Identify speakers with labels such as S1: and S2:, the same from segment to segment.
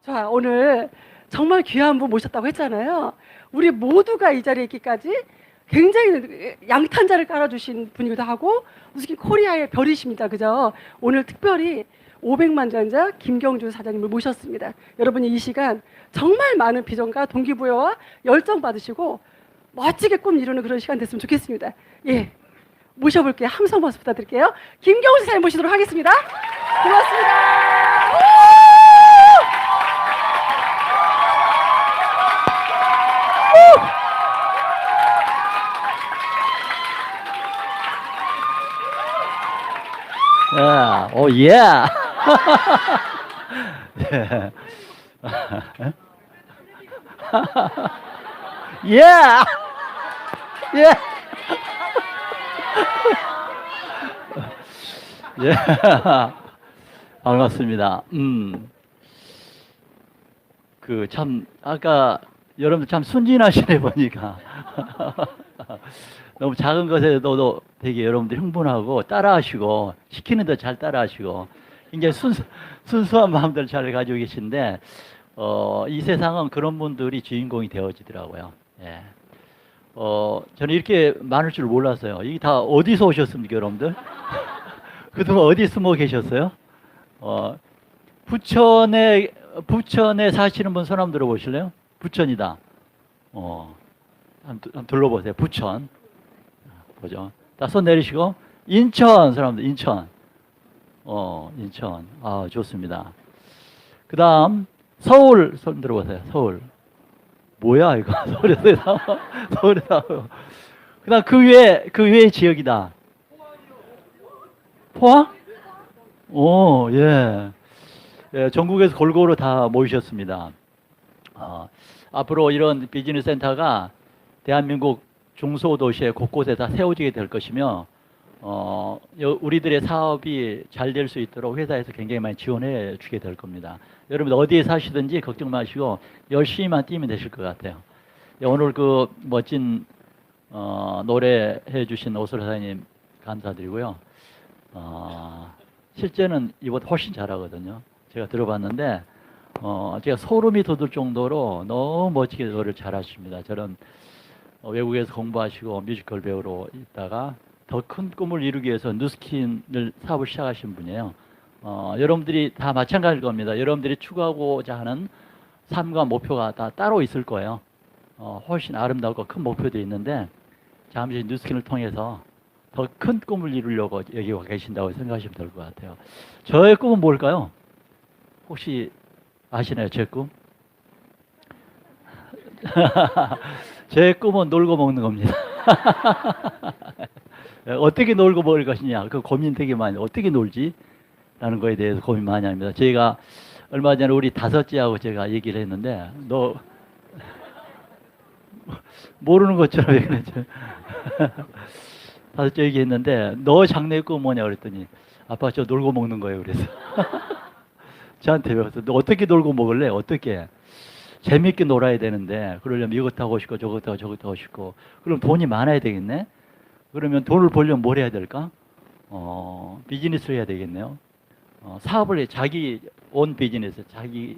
S1: 자, 오늘 정말 귀한 분 모셨다고 했잖아요. 우리 모두가 이 자리에 있기까지 굉장히 양탄자를 깔아주신 분이기도 하고 무슨 코리아의 별이십니다. 그죠? 오늘 특별히 500만 전자 김경주 사장님을 모셨습니다. 여러분이 이 시간 정말 많은 비전과 동기부여와 열정 받으시고 멋지게 꿈 이루는 그런 시간 됐으면 좋겠습니다. 예, 모셔볼게요. 함성 박수 부탁드릴게요. 김경주 사장님 모시도록 하겠습니다. 고맙습니다.
S2: 야, 오, 예. 예. 예. 예. 예. 반갑습니다. 참, 아까 여러분들 참 순진하시네 보니까. 너무 작은 것에도 되게 여러분들 흥분하고 따라하시고 시키는 데 잘 따라하시고 굉장히 순수한 마음들 잘 가지고 계신데 이 세상은 그런 분들이 주인공이 되어지더라고요. 예. 저는 이렇게 많을 줄 몰랐어요. 이게 다 어디서 오셨습니까, 여러분들? 그동안 어디 숨어 계셨어요? 부천에 사시는 분 손 한번 들어보실래요? 부천이다. 한번 둘러보세요. 부천. 보죠. 자, 손 내리시고. 인천 사람들, 인천. 인천. 아, 좋습니다. 그 다음, 서울, 손 들어보세요. 서울. 뭐야, 이거. 서울에 나와. 서울에 나와. 그 다음, 그 외의 지역이다. 포항? 오, 예. 예, 전국에서 골고루 다 모이셨습니다. 앞으로 이런 비즈니스 센터가 대한민국 중소도시의 곳곳에 다 세워지게 될 것이며, 우리들의 사업이 잘 될 수 있도록 회사에서 굉장히 많이 지원해 주게 될 겁니다. 여러분 어디에 사시든지 걱정 마시고 열심히만 뛰면 되실 것 같아요. 오늘 그 멋진 노래해 주신 오슬 사장님 감사드리고요. 실제는 이보다 훨씬 잘하거든요. 제가 들어봤는데 제가 소름이 돋을 정도로 너무 멋지게 노래를 잘하십니다. 저는 외국에서 공부하시고 뮤지컬 배우로 있다가 더 큰 꿈을 이루기 위해서 뉴스킨을 사업을 시작하신 분이에요. 여러분들이 다 마찬가지일 겁니다. 여러분들이 추구하고자 하는 삶과 목표가 다 따로 있을 거예요. 훨씬 아름답고 큰 목표도 있는데 잠시 뉴스킨을 통해서 더 큰 꿈을 이루려고 여기 와 계신다고 생각하시면 될 것 같아요. 저의 꿈은 뭘까요? 혹시 아시나요? 제 꿈? 제 꿈은 놀고 먹는 겁니다. 어떻게 놀고 먹을 것이냐, 그 고민 되게 많이, 어떻게 놀지? 라는 거에 대해서 고민 많이 합니다. 저희가 얼마 전에 우리 다섯째하고 제가 얘기를 했는데, 너, 모르는 것처럼 얘기했죠. 다섯째 얘기했는데, 너 장래 꿈 뭐냐 그랬더니, 아빠 저 놀고 먹는 거예요. 그래서. 저한테 배웠어. 너 어떻게 놀고 먹을래? 어떻게? 재밌게 놀아야 되는데 그러려면 이것도 하고 싶고 저것도 하고 저것도 하고 싶고 그럼 돈이 많아야 되겠네. 그러면 돈을 벌려면 뭘 해야 될까? 비즈니스를 해야 되겠네요. 사업을 해. 자기 온 비즈니스, 자기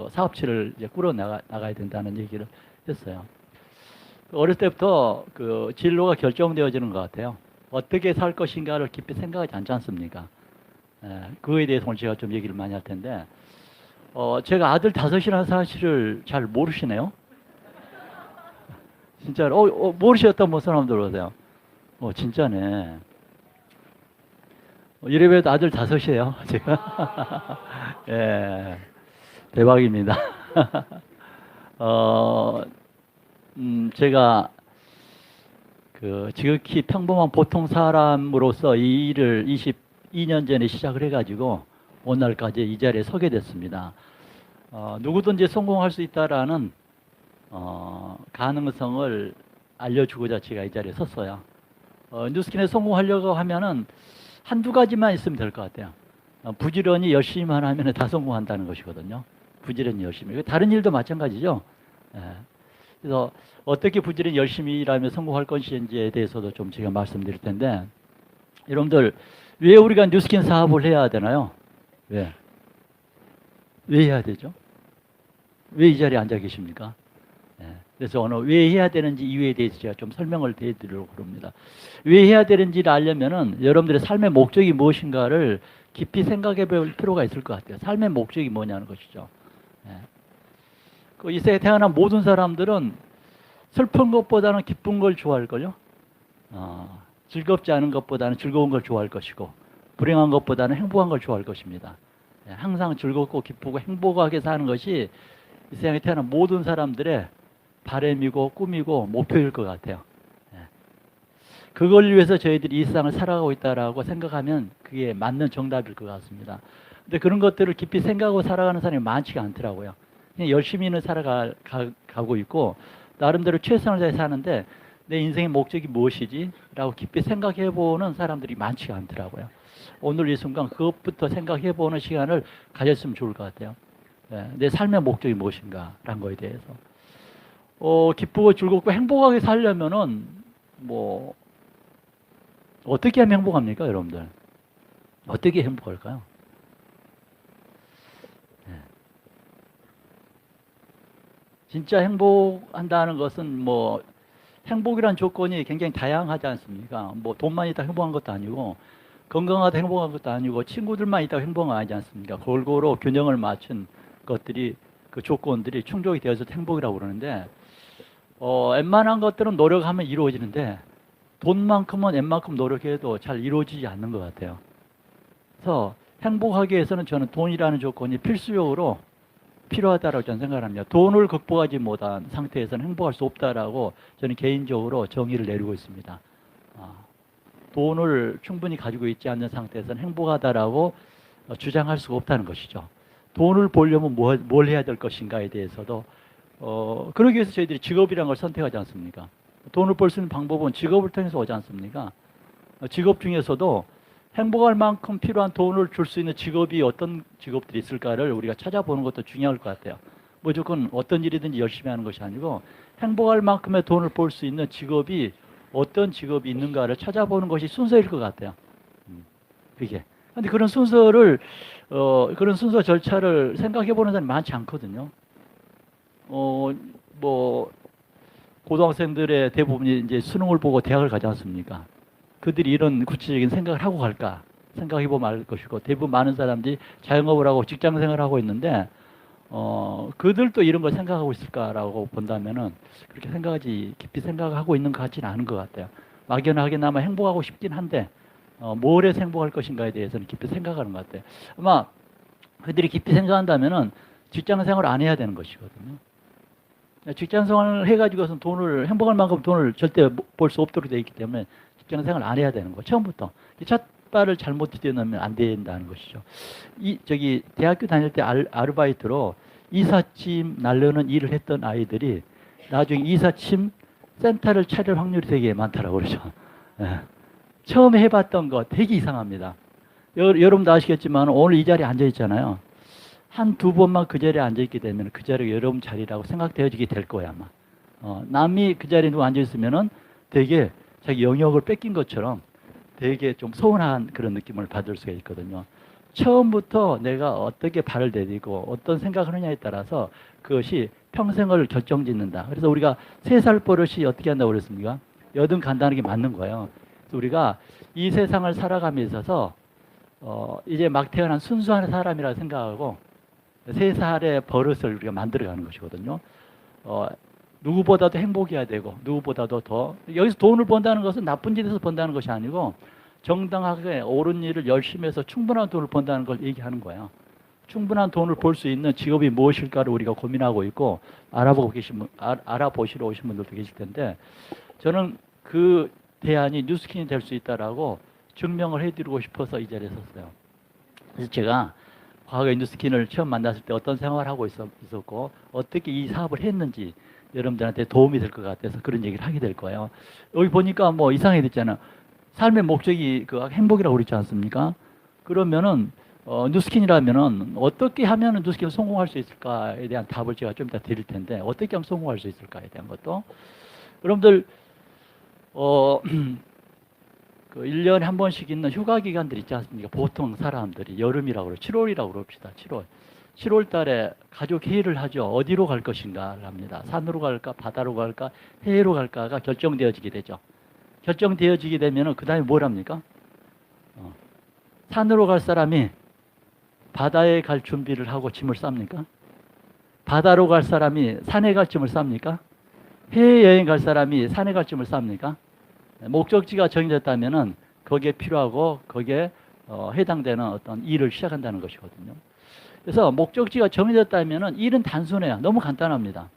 S2: 사업체를 이제 꾸려 나가야 된다는 얘기를 했어요. 어릴 때부터 그 진로가 결정되어지는 것 같아요. 어떻게 살 것인가를 깊이 생각하지 않지 않습니까? 그거에 대해서 오늘 제가 좀 얘기를 많이 할 텐데 제가 아들 다섯이라는 사실을 잘 모르시네요. 진짜로 모르셨던 뭐 사람들 오세요. 진짜네. 이래봬도 아들 다섯이에요. 제가 예, 대박입니다. 제가 그 지극히 평범한 보통 사람으로서 이 일을 22년 전에 시작을 해가지고 오늘날까지 이 자리에 서게 됐습니다. 누구든지 성공할 수 있다라는 가능성을 알려주고자 제가 이 자리에 섰어요. 뉴스킨에 성공하려고 하면은 한두 가지만 있으면 될 것 같아요. 부지런히 열심히만 하면 다 성공한다는 것이거든요. 부지런히 열심히. 다른 일도 마찬가지죠. 그래서 어떻게 부지런히 열심히 일하면 성공할 것인지에 대해서도 좀 제가 말씀드릴 텐데, 여러분들 왜 우리가 뉴스킨 사업을 해야 되나요? 왜 해야 되죠? 왜 이 자리에 앉아 계십니까? 예. 그래서 오늘 왜 해야 되는지 이유에 대해서 제가 좀 설명을 해드리려고 합니다. 왜 해야 되는지를 알려면은 여러분들의 삶의 목적이 무엇인가를 깊이 생각해 볼 필요가 있을 것 같아요. 삶의 목적이 뭐냐는 것이죠. 예. 이 세상에 태어난 모든 사람들은 슬픈 것보다는 기쁜 걸 좋아할걸요. 즐겁지 않은 것보다는 즐거운 걸 좋아할 것이고, 불행한 것보다는 행복한 걸 좋아할 것입니다. 예. 항상 즐겁고 기쁘고 행복하게 사는 것이 이 세상에 태어난 모든 사람들의 바람이고 꿈이고 목표일 것 같아요. 예. 그걸 위해서 저희들이 이 세상을 살아가고 있다라고 생각하면 그게 맞는 정답일 것 같습니다. 근데 그런 것들을 깊이 생각하고 살아가는 사람이 많지가 않더라고요. 그냥 열심히는 살아가고 있고 나름대로 최선을 다해 사는데 내 인생의 목적이 무엇이지? 라고 깊이 생각해보는 사람들이 많지가 않더라고요. 오늘 이 순간 그것부터 생각해보는 시간을 가졌으면 좋을 것 같아요. 예, 내 삶의 목적이 무엇인가? 라는 거에 대해서. 기쁘고 즐겁고 행복하게 살려면은 뭐 어떻게 하면 행복합니까, 여러분들? 어떻게 행복할까요? 예. 진짜 행복한다는 것은 뭐 행복이란 조건이 굉장히 다양하지 않습니까? 뭐 돈만 있다 행복한 것도 아니고 건강하다 행복한 것도 아니고 친구들만 있다 행복한 거 아니지 않습니까? 골고루 균형을 맞춘 것들이 그 조건들이 충족이 되어서 행복이라고 그러는데 웬만한 것들은 노력하면 이루어지는데 돈만큼은 웬만큼 노력해도 잘 이루어지지 않는 것 같아요. 그래서 행복하기 위해서는 저는 돈이라는 조건이 필수적으로 필요하다고 저는 생각합니다. 돈을 극복하지 못한 상태에서는 행복할 수 없다라고 저는 개인적으로 정의를 내리고 있습니다. 돈을 충분히 가지고 있지 않는 상태에서는 행복하다라고 주장할 수가 없다는 것이죠. 돈을 벌려면 뭘 해야 될 것인가에 대해서도 그러기 위해서 저희들이 직업이라는 걸 선택하지 않습니까? 돈을 벌 수 있는 방법은 직업을 통해서 오지 않습니까? 직업 중에서도 행복할 만큼 필요한 돈을 줄 수 있는 직업이 어떤 직업들이 있을까를 우리가 찾아보는 것도 중요할 것 같아요. 무조건 어떤 일이든지 열심히 하는 것이 아니고 행복할 만큼의 돈을 벌 수 있는 직업이 어떤 직업이 있는가를 찾아보는 것이 순서일 것 같아요. 그게. 근데 그런 순서를 그런 순서 절차를 생각해 보는 사람이 많지 않거든요. 뭐 고등학생들의 대부분이 이제 수능을 보고 대학을 가지 않습니까? 그들이 이런 구체적인 생각을 하고 갈까? 생각해 보면 알 것이고 대부분 많은 사람들이 자영업을 하고 직장 생활을 하고 있는데 그들도 이런 걸 생각하고 있을까라고 본다면은 그렇게 깊이 생각하고 있는 것 같지는 않은 것 같아요. 막연하게나마 행복하고 싶긴 한데 뭘 해서 행복할 것인가에 대해서는 깊이 생각하는 것 같아요. 아마 그들이 깊이 생각한다면은 직장 생활을 안 해야 되는 것이거든요. 직장 생활을 해가지고서는 행복할 만큼 돈을 절대 벌 수 없도록 되어 있기 때문에 직장 생활을 안 해야 되는 거. 처음부터. 첫 발을 잘못 디뎌놓으면 안 된다는 것이죠. 대학교 다닐 때 아르바이트로 이삿짐 나르는 일을 했던 아이들이 나중에 이삿짐 센터를 차릴 확률이 되게 많다라고 그러죠. 예. 처음에 해봤던 거 되게 이상합니다. 여러분도 아시겠지만 오늘 이 자리에 앉아 있잖아요. 한두 번만 그 자리에 앉아있게 되면 그 자리가 여러분 자리라고 생각되어지게 될 거야, 아마. 남이 그 자리에 누구 앉아있으면은 되게 자기 영역을 뺏긴 것처럼 되게 좀 서운한 그런 느낌을 받을 수가 있거든요. 처음부터 내가 어떻게 발을 내디고 어떤 생각을 하느냐에 따라서 그것이 평생을 결정짓는다. 그래서 우리가 3살 버릇이 어떻게 한다고 그랬습니까? 여든 간다는 게 맞는 거예요. 그래서 우리가 이 세상을 살아감에 있어서 이제 막 태어난 순수한 사람이라 생각하고 3살의 버릇을 우리가 만들어가는 것이거든요. 누구보다도 행복해야 되고 누구보다도 더 여기서 돈을 번다는 것은 나쁜 짓에서 번다는 것이 아니고 정당하게 옳은 일을 열심히 해서 충분한 돈을 번다는 걸 얘기하는 거예요. 충분한 돈을 벌 수 있는 직업이 무엇일까를 우리가 고민하고 있고 알아보시러 오신 분들도 계실 텐데 저는 그 대안이 뉴스킨이 될 수 있다라고 증명을 해드리고 싶어서 이 자리에 섰어요. 그래서 제가 과거에 뉴스킨을 처음 만났을 때 어떤 생활을 하고 있었고 어떻게 이 사업을 했는지 여러분들한테 도움이 될 것 같아서 그런 얘기를 하게 될 거예요. 여기 보니까 뭐 이상하게 됐잖아요. 삶의 목적이 그 행복이라고 그랬지 않습니까? 그러면은 뉴스킨이라면은 어떻게 하면은 뉴스킨을 성공할 수 있을까에 대한 답을 제가 좀 이따 드릴 텐데 어떻게 하면 성공할 수 있을까에 대한 것도 여러분들 그 1년에 한 번씩 있는 휴가 기간들 있지 않습니까? 보통 사람들이 여름이라고 그러죠. 7월이라고 그럽시다. 7월. 7월 달에 가족 회의를 하죠. 어디로 갈 것인가를 합니다. 산으로 갈까, 바다로 갈까, 해외로 갈까가 결정되어지게 되죠. 결정되어지게 되면 그 다음에 뭘 합니까? 산으로 갈 사람이 바다에 갈 준비를 하고 짐을 쌉니까? 바다로 갈 사람이 산에 갈 짐을 쌉니까? 해외여행 갈 사람이 산에 갈 짐을 쌉니까? 목적지가 정해졌다면 거기에 필요하고 거기에 해당되는 어떤 일을 시작한다는 것이거든요. 그래서 목적지가 정해졌다면 일은 단순해요. 너무 간단합니다.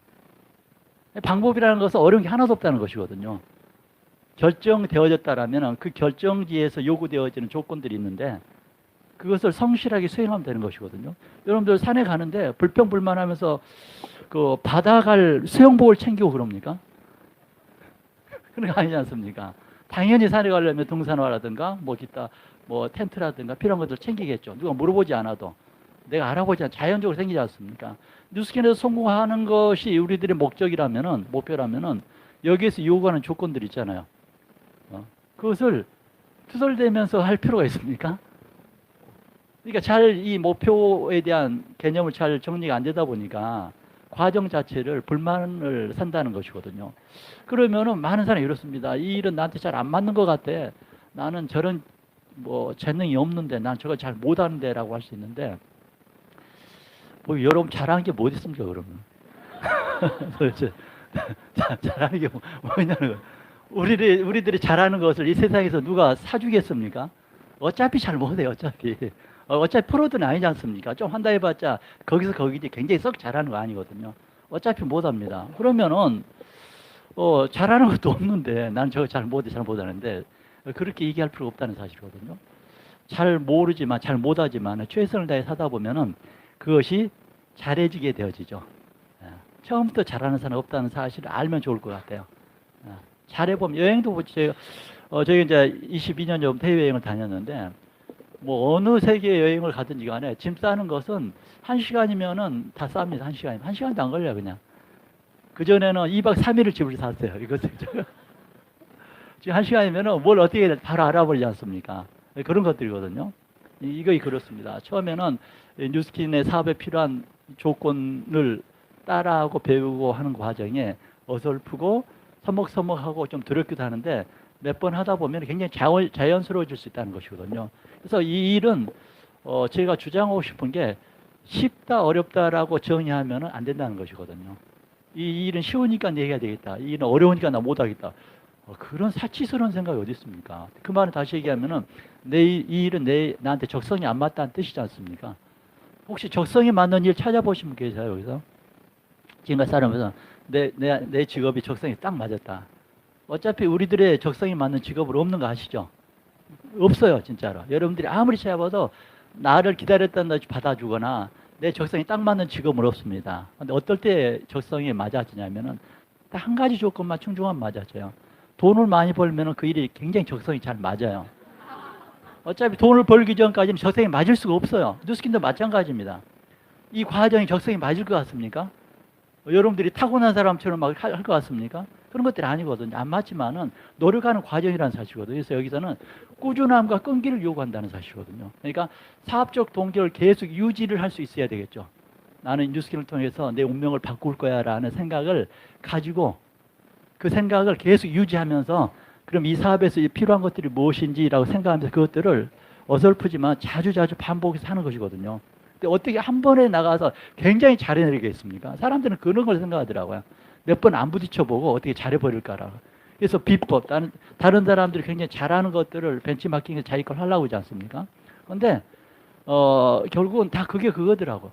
S2: 방법이라는 것은 어려운 게 하나도 없다는 것이거든요. 결정되어졌다라면 그 결정지에서 요구되어지는 조건들이 있는데 그것을 성실하게 수행하면 되는 것이거든요. 여러분들 산에 가는데 불평불만하면서 그 바다 갈 수영복을 챙기고 그럽니까? 그런 거 아니지 않습니까? 당연히 산에 가려면 등산화라든가 뭐 기타 뭐 텐트라든가 필요한 것들 챙기겠죠. 누가 물어보지 않아도 내가 알아보지 않아도 자연적으로 생기지 않습니까? 뉴스킨에서 성공하는 것이 우리들의 목적이라면은 목표라면은 여기에서 요구하는 조건들이 있잖아요. 그것을 투덜대면서 할 필요가 있습니까? 그러니까 잘 이 목표에 대한 개념을 잘 정리가 안 되다 보니까 과정 자체를 불만을 산다는 것이거든요. 그러면은 많은 사람이 이렇습니다. 이 일은 나한테 잘 안 맞는 것 같아. 나는 저런 뭐 재능이 없는데 난 저걸 잘 못하는데라고 할 수 있는데 뭐 여러분 잘하는 게 뭐 있습니까 그러면? 도대체 잘하는 게 뭐냐는 거예요. 우리들이 잘하는 것을 이 세상에서 누가 사주겠습니까? 어차피 잘 못해요. 어차피 프로들은 아니지 않습니까? 좀 한다 해봤자 거기서 거기지 굉장히 썩 잘하는 거 아니거든요. 어차피 못합니다. 그러면은 잘하는 것도 없는데 난 저거 잘 못하는데 그렇게 얘기할 필요가 없다는 사실이거든요. 잘 모르지만 잘 못하지만 최선을 다해 사다 보면은 그것이 잘해지게 되어지죠. 처음부터 잘하는 사람 없다는 사실을 알면 좋을 것 같아요. 잘해보면 여행도 제가 이제 22년 전부터 해외여행을 다녔는데 뭐 어느 세계 여행을 가든지 간에 짐 싸는 것은 1시간이면은 다 쌉니다. 1시간이면. 1시간도 안 걸려요, 그냥. 그전에는 2박 3일을 집을 샀어요. 이것을. 지금 1시간이면은 뭘 어떻게 해야 바로 알아버리지 않습니까? 그런 것들이거든요. 이거 그렇습니다. 처음에는 뉴스킨의 사업에 필요한 조건을 따라하고 배우고 하는 과정에 어설프고 서먹서먹하고 좀 두렵기도 하는데 몇 번 하다 보면 굉장히 자연스러워질 수 있다는 것이거든요. 그래서 이 일은 제가 주장하고 싶은 게 쉽다 어렵다라고 정의하면 안 된다는 것이거든요. 이 일은 쉬우니까 내가 되겠다. 이 일은 어려우니까 나 못하겠다. 그런 사치스러운 생각이 어디 있습니까? 그 말은 다시 얘기하면은 이 일은 나한테 적성이 안 맞다는 뜻이지 않습니까? 혹시 적성이 맞는 일 찾아보신 분 계세요 여기서? 지금까지 살아면서 내 직업이 적성이 딱 맞았다. 어차피 우리들의 적성이 맞는 직업은 없는 거 아시죠? 없어요, 진짜로. 여러분들이 아무리 찾아봐도 나를 기다렸다는 듯이 받아주거나 내 적성이 딱 맞는 직업은 없습니다. 근데 어떨 때 적성이 맞아지냐면은 딱 한 가지 조건만 충족하면 맞아져요. 돈을 많이 벌면은 그 일이 굉장히 적성이 잘 맞아요. 어차피 돈을 벌기 전까지는 적성이 맞을 수가 없어요. 뉴스킨도 마찬가지입니다. 이 과정이 적성이 맞을 것 같습니까? 여러분들이 타고난 사람처럼 막 할 것 같습니까? 그런 것들이 아니거든요. 안 맞지만은 노력하는 과정이라는 사실이거든요. 그래서 여기서는 꾸준함과 끈기를 요구한다는 사실이거든요. 그러니까 사업적 동기를 계속 유지를 할 수 있어야 되겠죠. 나는 뉴스킨을 통해서 내 운명을 바꿀 거야라는 생각을 가지고 그 생각을 계속 유지하면서 그럼 이 사업에서 필요한 것들이 무엇인지라고 생각하면서 그것들을 어설프지만 자주자주 반복해서 하는 것이거든요. 근데 어떻게 한 번에 나가서 굉장히 잘해내겠습니까? 사람들은 그런 걸 생각하더라고요. 몇 번 안 부딪혀보고 어떻게 잘해버릴까라고. 그래서 비법, 다른 사람들이 굉장히 잘하는 것들을 벤치마킹해서 자기 걸 하려고 하지 않습니까? 근데 결국은 다 그게 그거더라고.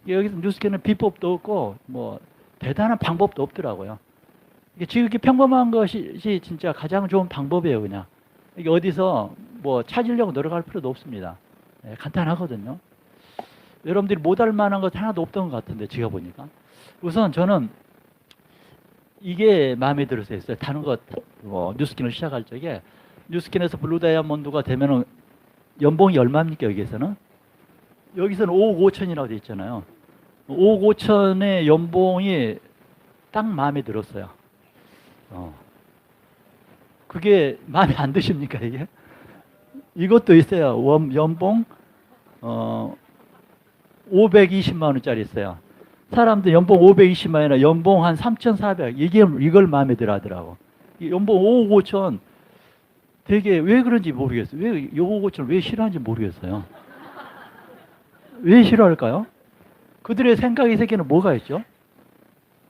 S2: 여기서 뉴스캔은 비법도 없고 뭐 대단한 방법도 없더라고요. 이게 지극히 평범한 것이 진짜 가장 좋은 방법이에요, 그냥. 이게 어디서 뭐 찾으려고 노력할 필요도 없습니다. 간단하거든요. 여러분들이 못할 만한 것 하나도 없던 것 같은데, 제가 보니까. 우선 저는 이게 마음에 들어서 했어요. 다른 것, 뉴스킨을 시작할 적에, 뉴스킨에서 블루 다이아몬드가 되면은 연봉이 얼마입니까, 여기에서는? 여기서는 5억 5천이라고 돼 있잖아요. 5억 5천의 연봉이 딱 마음에 들었어요. 그게 마음에 안 드십니까, 이게? 이것도 있어요. 연봉, 520만 원짜리 있어요. 사람들 연봉 520만 원이나 연봉 한 3,400 이걸 마음에 들어 하더라고. 이 연봉 5억 5천 되게 왜 그런지 모르겠어요. 왜 5억 5천을 왜 싫어하는지 모르겠어요. 왜 싫어할까요? 그들의 생각의 세계는 뭐가 있죠?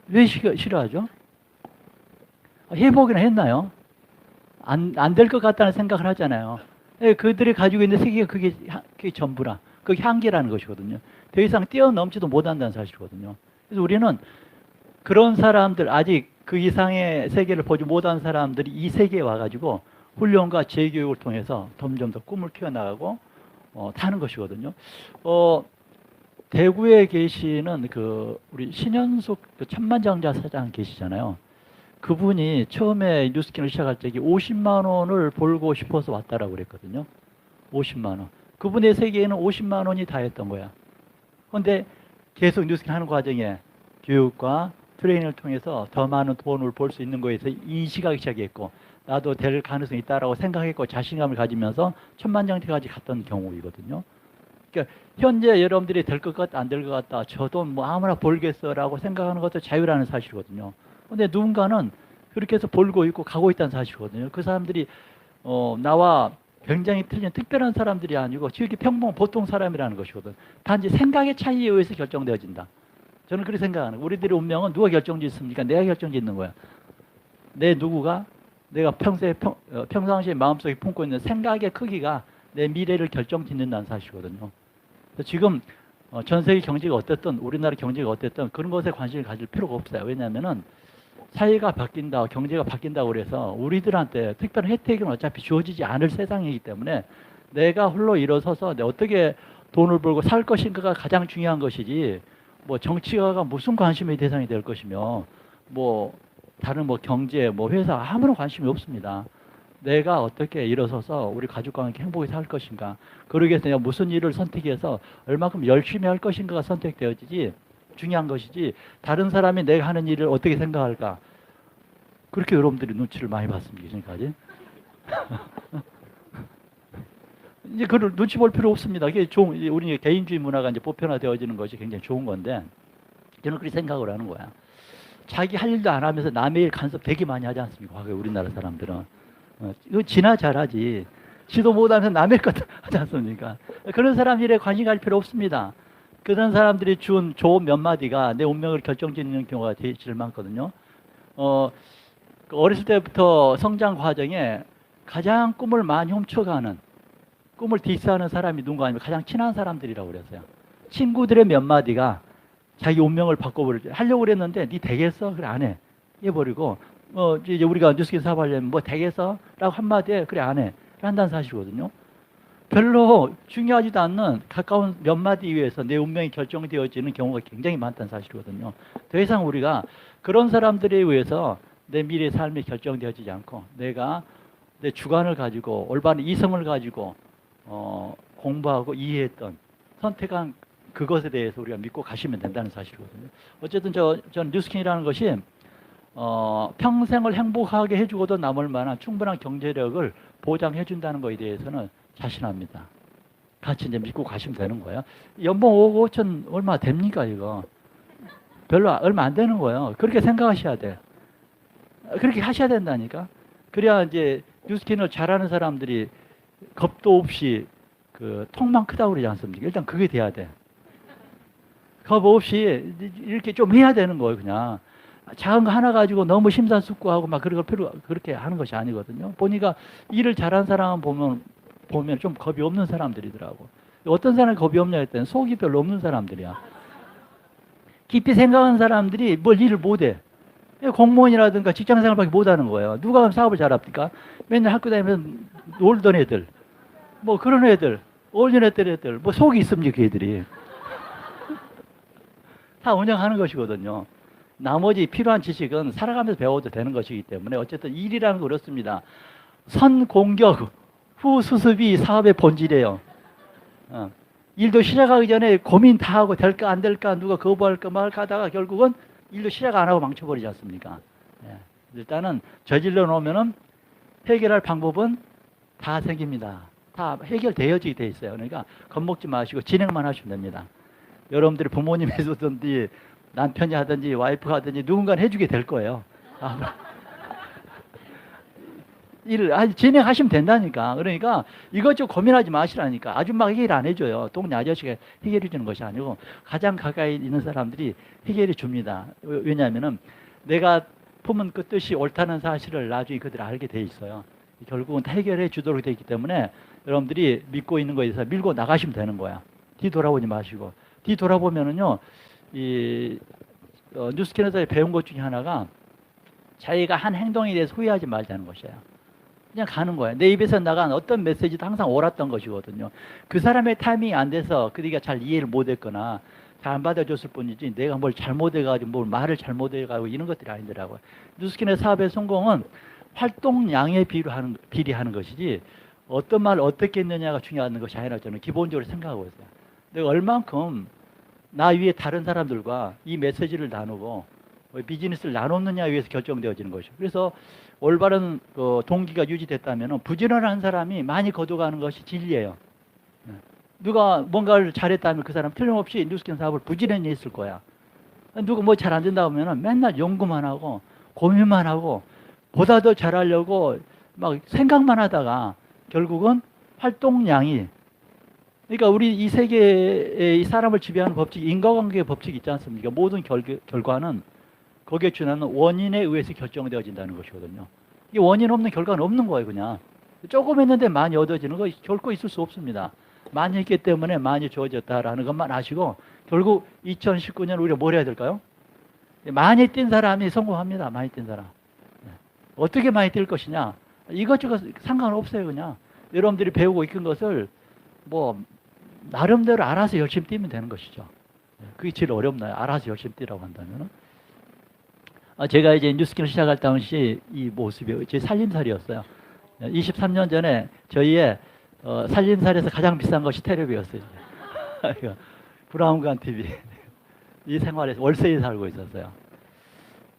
S2: 왜 싫어하죠? 해보기는 했나요? 안 될 것 같다는 생각을 하잖아요. 예, 그들이 가지고 있는 세계가 그게 전부라. 그게 한계라는 것이거든요. 더 이상 뛰어넘지도 못한다는 사실이거든요. 그래서 우리는 그런 사람들, 아직 그 이상의 세계를 보지 못한 사람들이 이 세계에 와가지고 훈련과 재교육을 통해서 점점 더 꿈을 키워나가고 타는 것이거든요. 대구에 계시는 우리 신현숙 천만장자 사장 계시잖아요. 그분이 처음에 뉴스킨을 시작할 때 50만 원을 벌고 싶어서 왔다라고 그랬거든요. 50만 원. 그분의 세계에는 50만 원이 다였던 거야. 그런데 계속 뉴스킨 하는 과정에 교육과 트레이닝을 통해서 더 많은 돈을 벌 수 있는 거에서 인식하기 시작했고, 나도 될 가능성이 있다라고 생각했고 자신감을 가지면서 천만장자까지 갔던 경우이거든요. 그러니까 현재 여러분들이 될 것 같다, 안 될 것 같다, 저 돈 뭐 아무나 벌겠어라고 생각하는 것도 자유라는 사실이거든요. 근데 누군가는 그렇게 해서 벌고 있고 가고 있다는 사실이거든요. 그 사람들이 나와 굉장히 틀린 특별한 사람들이 아니고 지극히 평범한 보통 사람이라는 것이거든. 단지 생각의 차이에 의해서 결정되어진다. 저는 그렇게 생각하는 거예요. 우리들의 운명은 누가 결정짓습니까? 내가 결정짓는 거야. 내가 평상시에 마음속에 품고 있는 생각의 크기가 내 미래를 결정짓는다는 사실이거든요. 지금 전 세계 경제가 어땠든 우리나라 경제가 어땠든 그런 것에 관심을 가질 필요가 없어요. 왜냐하면은 사회가 바뀐다, 경제가 바뀐다고 그래서 우리들한테 특별한 혜택은 어차피 주어지지 않을 세상이기 때문에 내가 홀로 일어서서 어떻게 돈을 벌고 살 것인가가 가장 중요한 것이지, 뭐 정치가가 무슨 관심의 대상이 될 것이며, 뭐 다른 뭐 경제, 뭐 회사 아무런 관심이 없습니다. 내가 어떻게 일어서서 우리 가족과 함께 행복히 살 것인가, 그러기 위해서 내가 무슨 일을 선택해서 얼마큼 열심히 할 것인가가 선택되어지지 중요한 것이지, 다른 사람이 내가 하는 일을 어떻게 생각할까, 그렇게 여러분들이 눈치를 많이 봤습니다. 지금까지. 이제 그걸 눈치 볼 필요 없습니다. 이게 우리 개인주의 문화가 이제 보편화되어지는 것이 굉장히 좋은 건데, 저는 그렇게 생각을 하는 거야. 자기 할 일도 안 하면서 남의 일 간섭 되게 많이 하지 않습니까? 과거에 우리나라 사람들은. 이거 지나 잘하지. 지도 못하면서 남의 것 하지 않습니까? 그런 사람 일에 관심 갈 필요 없습니다. 그런 사람들이 준 좋은 몇 마디가 내 운명을 결정짓는 경우가 제일 많거든요. 어렸을 때부터 성장 과정에 가장 꿈을 많이 훔쳐가는, 꿈을 디스하는 사람이 누군가 아니면 가장 친한 사람들이라고 그랬어요. 친구들의 몇 마디가 자기 운명을 바꿔버리죠. 하려고 그랬는데 니 되겠어? 그래 안 해. 해버리고 이제 우리가 뉴스킨 사업하려면 뭐 되겠어? 라고 한마디에 그래 안 해. 한다는 사실이거든요. 별로 중요하지도 않는 가까운 몇 마디 위에서 내 운명이 결정되어지는 경우가 굉장히 많다는 사실이거든요. 더 이상 우리가 그런 사람들에 의해서 내 미래의 삶이 결정되어지지 않고 내가 내 주관을 가지고 올바른 이성을 가지고 공부하고 이해했던, 선택한 그것에 대해서 우리가 믿고 가시면 된다는 사실이거든요. 어쨌든 저는 뉴스킨이라는 것이 평생을 행복하게 해주고도 남을 만한 충분한 경제력을 보장해 준다는 것에 대해서는 자신합니다. 같이 이제 믿고 가시면 되는 거예요. 연봉 5억 5천 얼마 됩니까 이거? 별로 얼마 안 되는 거예요. 그렇게 생각하셔야 돼. 그렇게 하셔야 된다니까. 그래야 이제 뉴스킨을 잘하는 사람들이 겁도 없이 통만 크다고 그러지 않습니까? 일단 그게 돼야 돼. 겁 없이 이렇게 좀 해야 되는 거예요. 그냥 작은 거 하나 가지고 너무 심사숙고하고 막 그렇게 하는 것이 아니거든요. 보니까 일을 잘하는 사람 보면 좀 겁이 없는 사람들이더라고. 어떤 사람이 겁이 없냐 했더니 속이 별로 없는 사람들이야. 깊이 생각하는 사람들이 뭘 일을 못해. 공무원이라든가 직장생활밖에 못하는 거예요. 누가 사업을 잘합니까? 맨날 학교 다니면서 놀던 애들, 뭐 그런 애들, 어린애들 애들, 뭐 속이 있습니까 그 애들이. 다 운영하는 것이거든요. 나머지 필요한 지식은 살아가면서 배워도 되는 것이기 때문에 어쨌든 일이라는 거 그렇습니다. 선공격, 후수습이 사업의 본질이에요. 일도 시작하기 전에 고민 다 하고 될까 안 될까, 누가 거부할까 말까 하다가 결국은 일도 시작 안 하고 망쳐버리지 않습니까? 일단은 저질러 놓으면은 해결할 방법은 다 생깁니다. 다 해결되어지게 돼 있어요. 그러니까 겁먹지 마시고 진행만 하시면 됩니다. 여러분들이 부모님이 해주든지 남편이 하든지 와이프가 하든지 누군가는 해주게 될 거예요. 일을 진행하시면 된다니까. 그러니까 이것저것 고민하지 마시라니까. 아줌마가 해결 안 해줘요. 동네 아저씨가 해결해 주는 것이 아니고 가장 가까이 있는 사람들이 해결해 줍니다. 왜냐하면은 내가 품은 그 뜻이 옳다는 사실을 나중에 그들이 알게 돼 있어요. 결국은 다 해결해 주도록 되어 있기 때문에 여러분들이 믿고 있는 거에 대해서 밀고 나가시면 되는 거야. 뒤돌아보지 마시고. 뒤돌아보면은요, 뉴스캐너다에 배운 것 중에 하나가 자기가 한 행동에 대해서 후회하지 말자는 것이에요. 그냥 가는 거예요. 내 입에서 나간 어떤 메시지도 항상 옳았던 것이거든요. 그 사람의 타이밍이 안 돼서 그들이 잘 이해를 못했거나 잘 안 받아줬을 뿐이지 내가 뭘 잘못해가지고 뭘 말을 잘못해가지고 이런 것들이 아니더라고요. 뉴스캐너 사업의 성공은 활동량에 비례하는 것이지 어떤 말 어떻게 했느냐가 중요한 것이 아니라 저는 기본적으로 생각하고 있어요. 내가 얼만큼 나 위에 다른 사람들과 이 메시지를 나누고 비즈니스를 나눴느냐에 의해서 결정되어지는 것이죠. 그래서 올바른 동기가 유지됐다면 부지런한 사람이 많이 거둬가는 것이 진리예요. 누가 뭔가를 잘했다면 그 사람 틀림없이 뉴스캐너 사업을 부지런히 했을 거야. 누가 뭐 잘 안 된다고 하면 맨날 연구만 하고 고민만 하고 보다 더 잘하려고 막 생각만 하다가 결국은 활동량이, 그러니까 우리 이 세계의 이 사람을 지배하는 법칙, 인과관계의 법칙이 있지 않습니까? 모든 결과는 거기에 준하는 원인에 의해서 결정되어진다는 것이거든요. 이 원인 없는 결과는 없는 거예요, 그냥. 조금 했는데 많이 얻어지는 거 결코 있을 수 없습니다. 많이 했기 때문에 많이 주어졌다라는 것만 아시고, 결국 2019년 우리가 뭘 해야 될까요? 많이 뛴 사람이 성공합니다. 많이 뛴 사람. 어떻게 많이 뛸 것이냐? 이것저것 상관없어요, 그냥. 여러분들이 배우고 익힌 것을 뭐 나름대로 알아서 열심히 뛰면 되는 것이죠. 그게 제일 어렵나요? 알아서 열심히 뛰라고 한다면. 제가 이제 뉴스캐너 시작할 당시 이 모습이 제 살림살이었어요. 23년 전에 저희의 살림살에서 가장 비싼 것이 텔레비였어요. 브라운관 TV. 이 생활에서 월세에 살고 있었어요.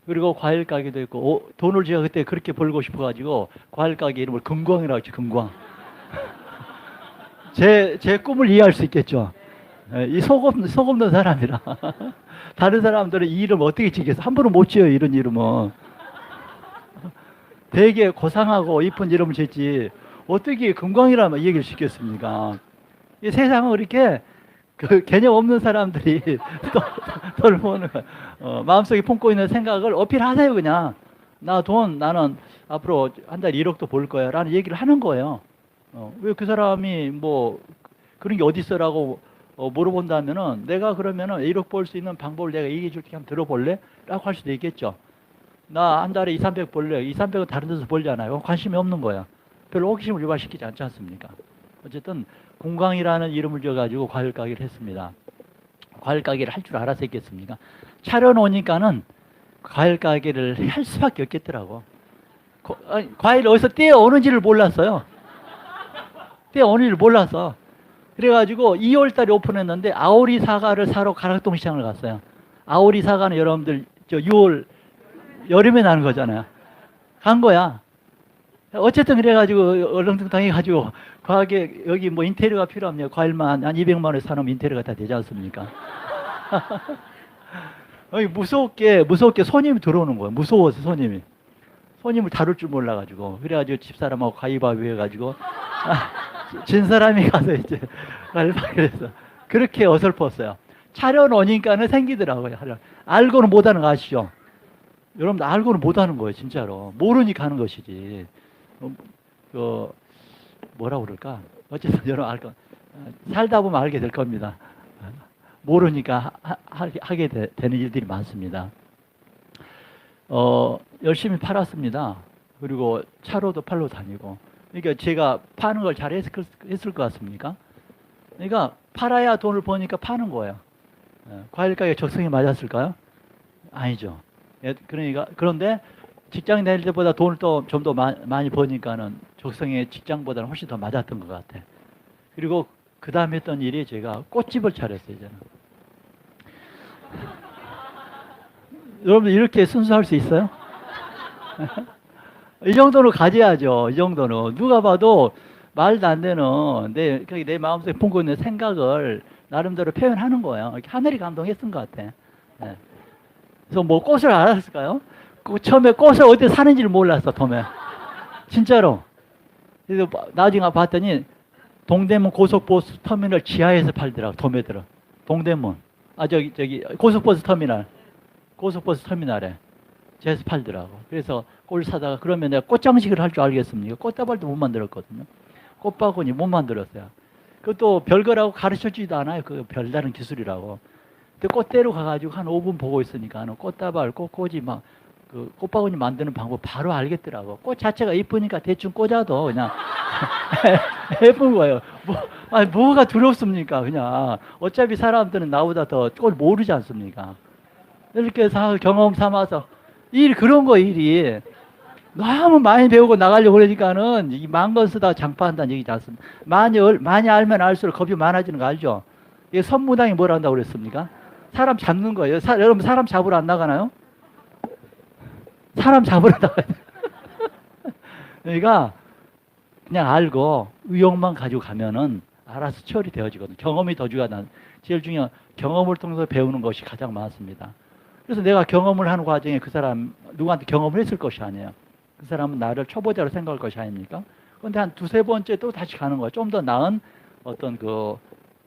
S2: 그리고 과일 가게도 있고, 돈을 제가 그때 그렇게 벌고 싶어가지고 과일 가게 이름을 금광이라고 했죠. 금광. 제 꿈을 이해할 수 있겠죠. 이 속 없는 사람이라. 다른 사람들은 이 이름 어떻게 지겠어? 함부로 못 지어요, 이런 이름은. 되게 고상하고 이쁜 이름을 짓지 어떻게 금광이라면 이 얘기를 시켰습니까? 이 세상은 그렇게 그 개념 없는 사람들이 돈을 버는 마음속에 품고 있는 생각을 어필하세요. 그냥 나는 앞으로 한 달에 1억도 벌 거야 라는 얘기를 하는 거예요. 왜 그 사람이 뭐 그런 게 어디 있어라고 물어본다면은 내가 그러면은 1억 벌 수 있는 방법을 내가 얘기해 줄게, 한번 들어볼래? 라고 할 수도 있겠죠. 나 한 달에 2, 300 벌래. 2, 300은 다른 데서 벌잖아요. 관심이 없는 거야. 별로 호기심을 유발시키지 않지 않습니까? 어쨌든 공광이라는 이름을 지어가지고 과일 가게를 했습니다. 과일 가게를 할 줄 알아서 했겠습니까? 차려놓으니까는 과일 가게를 할 수밖에 없겠더라고. 과일 어디서 떼어오는지를 몰랐어요. 떼어오는지를 몰라서. 그래가지고 2월 달에 오픈했는데 아오리 사과를 사러 가락동 시장을 갔어요. 아오리 사과는 여러분들 6월 여름에 나는 거잖아요. 간 거야. 어쨌든 그래가지고 얼렁뚱땅 해가지고 과하게 여기 뭐 인테리어가 필요합니다. 과일만 한 200만 원에 사놓으면 인테리어가 다 되지 않습니까? 무섭게 손님이 들어오는 거예요. 무서워서 손님을 다룰 줄 몰라가지고. 그래가지고 집사람하고 가위바위보 해가지고 진 사람이 가서 이제 그래서 그렇게 어설펐어요. 차려놓으니까는 생기더라고요. 알고는 못하는 거 아시죠? 여러분 알고는 못하는 거예요, 진짜로. 모르니까 하는 것이지. 뭐라고 그럴까? 어쨌든 여러분 살다 보면 알게 될 겁니다. 모르니까 하게 되는 일들이 많습니다. 열심히 팔았습니다. 그리고 차로도 팔러 다니고. 그러니까 제가 파는 걸 잘 했을 것 같습니까? 그러니까 팔아야 돈을 버니까 파는 거예요. 과일 가게 적성에 맞았을까요? 아니죠. 그러니까 그런데 직장 다닐 때보다 돈을 또 좀 더 많이 버니까는 적성에 직장보다는 훨씬 더 맞았던 것 같아. 그리고 그 다음에 했던 일이 제가 꽃집을 차렸어요, 저는. 여러분들 이렇게 순수할 수 있어요? 이 정도는 가져야죠. 이 정도는. 누가 봐도 말도 안 되는 내 마음속에 품고 있는 생각을 나름대로 표현하는 거예요. 하늘이 감동했던 것 같아. 예. 그래서 뭐 꽃을 알았을까요? 처음에 꽃을 어디 사는지를 몰랐어, 처음에. 진짜로. 그래서 나중에 봤더니 동대문 고속버스 터미널 지하에서 팔더라고, 도매들어. 동대문. 저기 고속버스 터미널에 지하에서 팔더라고. 그래서 꽃을 사다가 그러면 내가 꽃장식을 할 줄 알겠습니까? 꽃다발도 못 만들었거든요. 꽃바구니 못 만들었어요. 그것도 별거라고 가르쳐 주지도 않아요. 그 별다른 기술이라고. 근데 꽃대로 가가지고 한 5분 보고 있으니까 꽃다발, 꽃꽂이 막 그 꽃바구니 만드는 방법 바로 알겠더라고. 꽃 자체가 이쁘니까 대충 꽂아도 그냥 예쁜 거예요. 뭐가 두렵습니까? 그냥 어차피 사람들은 나보다 더 꽃 모르지 않습니까? 이렇게 해서 경험 삼아서 그런 거 일이 너무 많이 배우고 나가려고 그러니까는 이 만권 쓰다 장파한다는 얘기지 않습니까? 많이 알면 알수록 겁이 많아지는 거 알죠? 이게 선무당이 뭘 한다고 그랬습니까? 사람 잡는 거예요. 여러분 사람 잡으러 안 나가나요? 사람 잡으러 나가요. 그러니까 그냥 알고 의욕만 가지고 가면은 알아서 처리되어지거든요. 경험이 더 중요하다. 제일 중요한 경험을 통해서 배우는 것이 가장 많습니다. 그래서 내가 경험을 하는 과정에 그 사람 누구한테 경험을 했을 것이 아니에요. 그 사람은 나를 초보자로 생각할 것이 아닙니까? 그런데 한 두세 번째 또 다시 가는 거예요. 좀 더 나은 어떤 그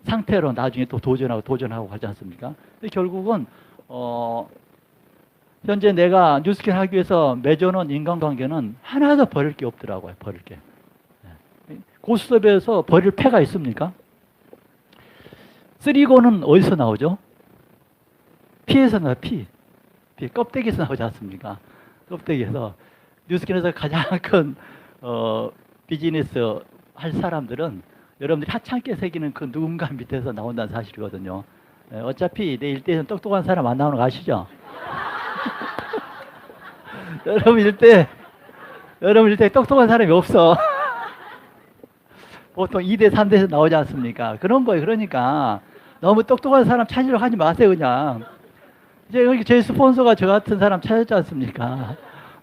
S2: 상태로 나중에 또 도전하고 가지 않습니까? 근데 결국은 현재 내가 뉴스킨 하기 위해서 맺어놓은 인간관계는 하나도 버릴 게 없더라고요. 버릴 게. 고스톱에서 버릴 패가 있습니까? 쓰리고는 어디서 나오죠? 피에서 나와요. 피. 껍데기에서 나오지 않습니까? 껍데기에서. 뉴스킨에서 가장 큰 비즈니스 할 사람들은 여러분들이 하찮게 새기는 그 누군가 밑에서 나온다는 사실이거든요. 어차피 내 일대에서는 똑똑한 사람 안 나오는 거 아시죠? 여러분 일대 똑똑한 사람이 없어. 보통 2대 3대에서 나오지 않습니까? 그런 거예요. 그러니까 너무 똑똑한 사람 찾으려고 하지 마세요. 그냥 이제 여기 제 스폰서가 저 같은 사람 찾았지 않습니까?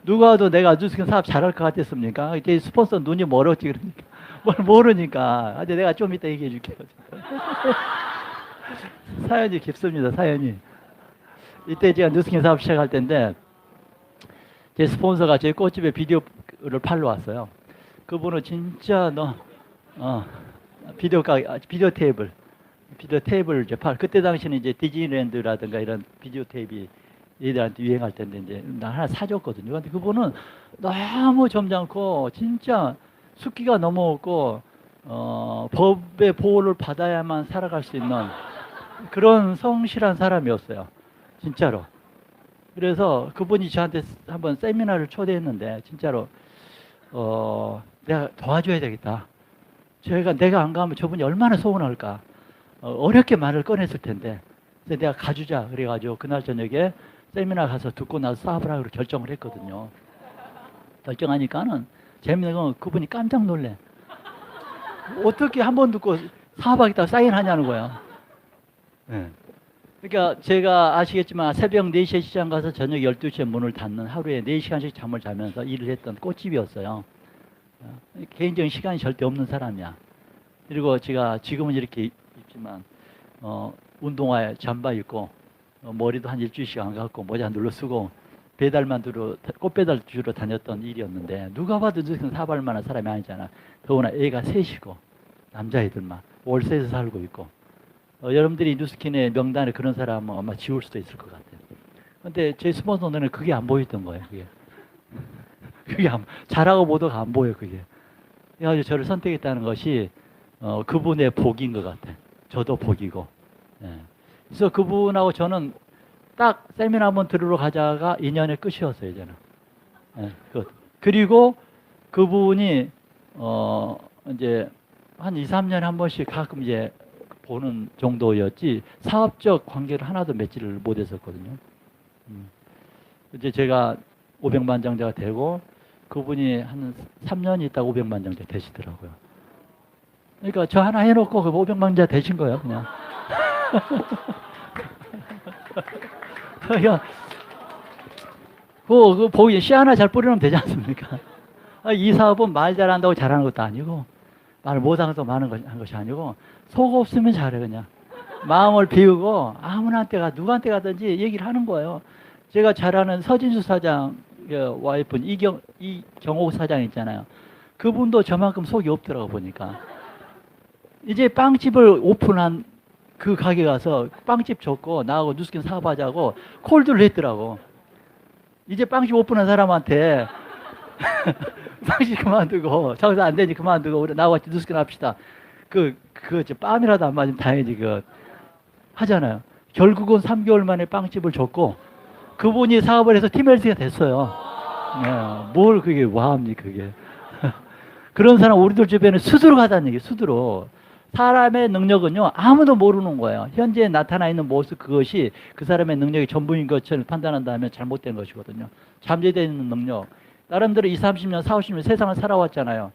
S2: 누가 와도 내가 뉴스킨 사업 잘할 것 같았습니까? 제 스폰서 눈이 멀었지. 그러니까 뭘 모르니까. 내가 좀 이따 얘기해 줄게요. 사연이 깊습니다. 사연이. 이때 제가 뉴스킨 사업 시작할 때인데 제 스폰서가 제 꽃집에 비디오를 팔러 왔어요. 그분은 진짜 비디오 테이블을 이제 그때 당시는 이제 디즈니랜드라든가 이런 비디오 테이프이 얘들한테 유행할 텐데 이제 나 하나 사줬거든요. 근데 그분은 너무 점잖고 진짜 숫기가 너무 없고 법의 보호를 받아야만 살아갈 수 있는 그런 성실한 사람이었어요. 진짜로. 그래서 그분이 저한테 한번 세미나를 초대했는데 진짜로 내가 도와줘야 되겠다. 내가 안 가면 저분이 얼마나 서운할까. 어렵게 말을 꺼냈을 텐데. 그래서 내가 가주자. 그래가지고 그날 저녁에 세미나 가서 듣고 나서 사업을 하기로 결정을 했거든요. 결정하니까는 재밌는 건 그분이 깜짝 놀래. 어떻게 한 번 듣고 사업하겠다고 사인하냐는 거야. 네. 그러니까 제가 아시겠지만 새벽 4시에 시장 가서 저녁 12시에 문을 닫는 하루에 4시간씩 잠을 자면서 일을 했던 꽃집이었어요. 개인적인 시간이 절대 없는 사람이야. 그리고 제가 지금은 이렇게 입지만 운동화에 잠바 입고 머리도 한 일주일씩 안 감고 모자 눌러 쓰고 꽃배달 주러 다녔던 일이었는데 누가 봐도 뉴스킨 사업할 만한 사람이 아니잖아. 더구나 애가 셋이고 남자애들만 월세에서 살고 있고 여러분들이 뉴스킨의 명단에 그런 사람은 아마 지울 수도 있을 것 같아요. 근데 제 스폰서는 그게 안 보였던 거예요. 그게 잘하고 못하고 안 보여. 그게. 그래서 저를 선택했다는 것이 그분의 복인 것 같아. 저도 복이고. 예. 그래서 그분하고 저는 딱 세미나 한번 들으러 가자가 인연의 끝이었어요. 저는. 예. 그리고 그분이 이제 한 2, 3년에 한 번씩 가끔 이제 보는 정도였지 사업적 관계를 하나도 맺지를 못했었거든요. 이제 제가 500만장자가 되고 그분이 한 3년 있다가 500만장자 되시더라고요. 그러니까 저 하나 해놓고 그 500만장자 되신 거예요, 그냥. 그러니까 보기 씨 하나 잘 뿌리면 되지 않습니까? 이 사업은 말 잘한다고 잘하는 것도 아니고 말 못하면서 한 것이 아니고 속 없으면 잘해 그냥. 마음을 비우고 누구한테 가든지 얘기를 하는 거예요. 제가 잘 아는 서진수 사장 와이프는 이경옥 사장 있잖아요. 그분도 저만큼 속이 없더라고 보니까. 이제 빵집을 오픈한 그 가게 가서 빵집 줬고 나하고 누스킨 사업하자고 콜드를 했더라고. 이제 빵집 오픈한 사람한테 빵집 그만두고 장사 안 되니 그만두고 우리 나와 같이 누스킨 합시다. 뺨이라도 안 맞으면 다행이지 하잖아요. 결국은 3개월 만에 빵집을 줬고 그분이 사업을 해서 팀헬스가 됐어요. 네, 뭘 그게 와합니까 그게. 그런 사람 우리들 주변에 스스로 가다는 얘기 스스로. 사람의 능력은요 아무도 모르는 거예요. 현재 나타나 있는 모습 그것이 그 사람의 능력이 전부인 것을 판단한다면 잘못된 것이거든요. 잠재되어 있는 능력. 나름대로 20, 30년, 40, 50년 세상을 살아왔잖아요.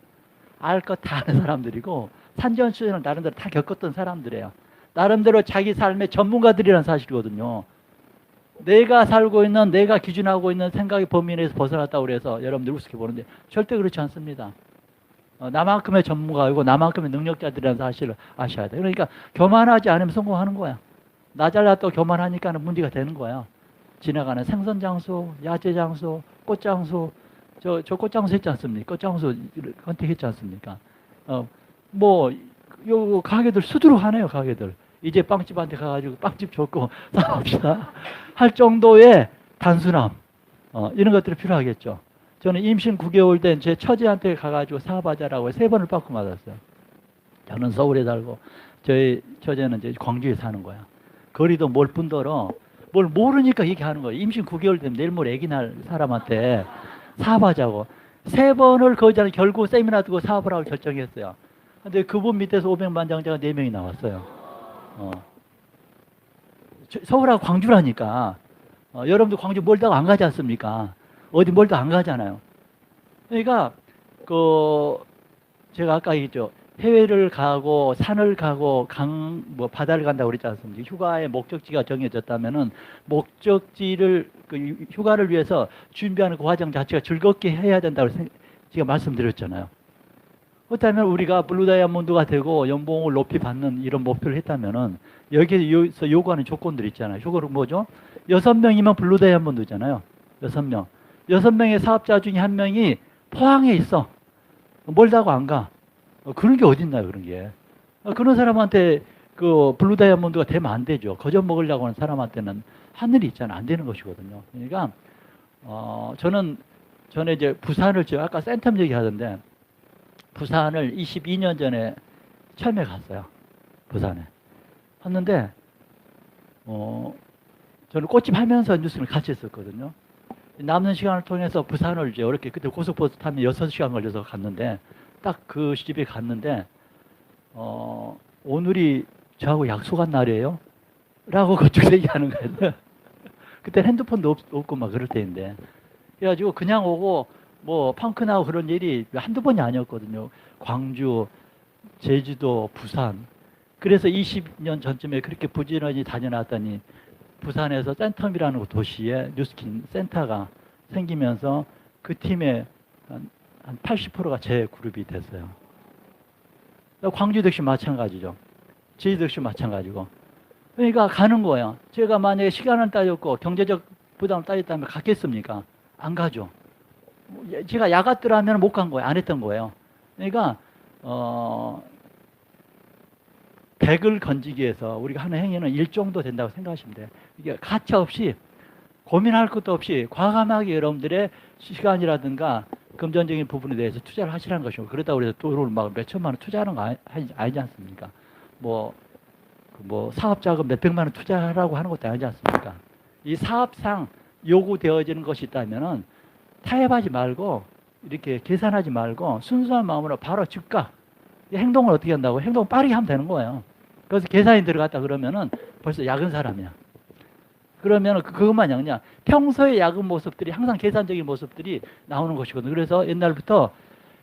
S2: 알 것 다 아는 사람들이고 산전수전을 나름대로 다 겪었던 사람들이에요. 나름대로 자기 삶의 전문가들이라는 사실이거든요. 내가 살고 있는, 내가 기준하고 있는 생각의 범위 내에서 벗어났다고 그래서 여러분들 우습게 보는데 절대 그렇지 않습니다. 나만큼의 전문가이고 나만큼의 능력자들이라는 사실을 아셔야 돼요. 그러니까 교만하지 않으면 성공하는 거야. 나 잘났다고 교만하니까 문제가 되는 거야. 지나가는 생선장소, 야채장소, 꽃장소, 저 꽃장소 했지 않습니까? 꽃장소 선택했지 않습니까? 요 가게들 수두룩 하네요, 가게들. 이제 빵집한테 가가지고 빵집 줬고 사업시다 할 정도의 단순함, 이런 것들이 필요하겠죠. 저는 임신 9개월 된 제 처제한테 가가지고 사업하자라고 3번을 빠꾸 맞았어요. 저는 서울에 살고 저희 처제는 이제 광주에 사는 거야. 거리도 멀 뿐더러 뭘 모르니까 얘기하는 거예요. 임신 9개월 되면 내일 모레 아기 날 사람한테 사업하자고 3번을 거절하고 결국 세미나 두고 사업을 하고 결정했어요. 근데 그분 밑에서 500만장자가 4명이 나왔어요. 서울하고 광주라니까. 여러분도 광주 멀다고 안 가지 않습니까? 어디 멀다 안 가잖아요. 그러니까 제가 아까 얘기했죠. 해외를 가고 산을 가고 바다를 간다고 그랬지 않습니까? 휴가의 목적지가 정해졌다면은 목적지를 휴가를 위해서 준비하는 그 과정 자체가 즐겁게 해야 된다고 제가 말씀드렸잖아요. 그렇다면 우리가 블루 다이아몬드가 되고 연봉을 높이 받는 이런 목표를 했다면은 여기서 요구하는 조건들이 있잖아요. 요거는 뭐죠? 6명이면 블루 다이아몬드잖아요. 6명. 6명의 사업자 중에 1명이 포항에 있어. 멀다고 안 가. 그런 게 어딨나요, 그런 게. 그런 사람한테 블루 다이아몬드가 되면 안 되죠. 거저 먹으려고 하는 사람한테는 하늘이 있잖아요. 안 되는 것이거든요. 그러니까, 전에 이제 부산을 아까 센텀 얘기하던데, 부산을 22년 전에 처음에 갔어요. 부산에. 갔는데, 저는 꽃집 하면서 뉴스를 같이 했었거든요. 남는 시간을 통해서 부산을 이제 이렇게 그때 고속버스 타면 6시간 걸려서 갔는데 딱 그 시집에 갔는데 오늘이 저하고 약속한 날이에요? 라고 그쪽에서 얘기하는 거예요. 그때 핸드폰도 없고 막 그럴 때인데 그래가지고 그냥 오고 펑크 나고 그런 일이 한두 번이 아니었거든요. 광주, 제주도, 부산. 그래서 20년 전쯤에 그렇게 부지런히 다녀놨더니 부산에서 센텀이라는 도시에 뉴스킨 센터가 생기면서 그 팀의 한 80%가 제 그룹이 됐어요. 광주도 역시 마찬가지죠. 제주도 역시 마찬가지고. 그러니까 가는 거예요. 제가 만약에 시간을 따졌고 경제적 부담을 따졌다면 갔겠습니까? 안 가죠. 제가 야갔더라면 못 간 거예요. 안 했던 거예요. 그러니까 100을 건지기 위해서 우리가 하는 행위는 1 정도 된다고 생각하시면 돼요. 이게 가차 없이 고민할 것도 없이 과감하게 여러분들의 시간이라든가 금전적인 부분에 대해서 투자를 하시라는 것이고 그러다 그래서 돈을 막 몇천만 원 투자하는 거 아니지 않습니까? 사업자금 몇백만 원 투자하라고 하는 것도 아니지 않습니까? 이 사업상 요구되어지는 것이 있다면은 타협하지 말고 이렇게 계산하지 말고 순수한 마음으로 바로 즉각 행동을 어떻게 한다고? 행동 빠르게 하면 되는 거예요. 그래서 계산이 들어갔다 그러면은 벌써 야근 사람이야. 그러면 그것만이 아니냐. 평소의 야근 모습들이 항상 계산적인 모습들이 나오는 것이거든요. 그래서 옛날부터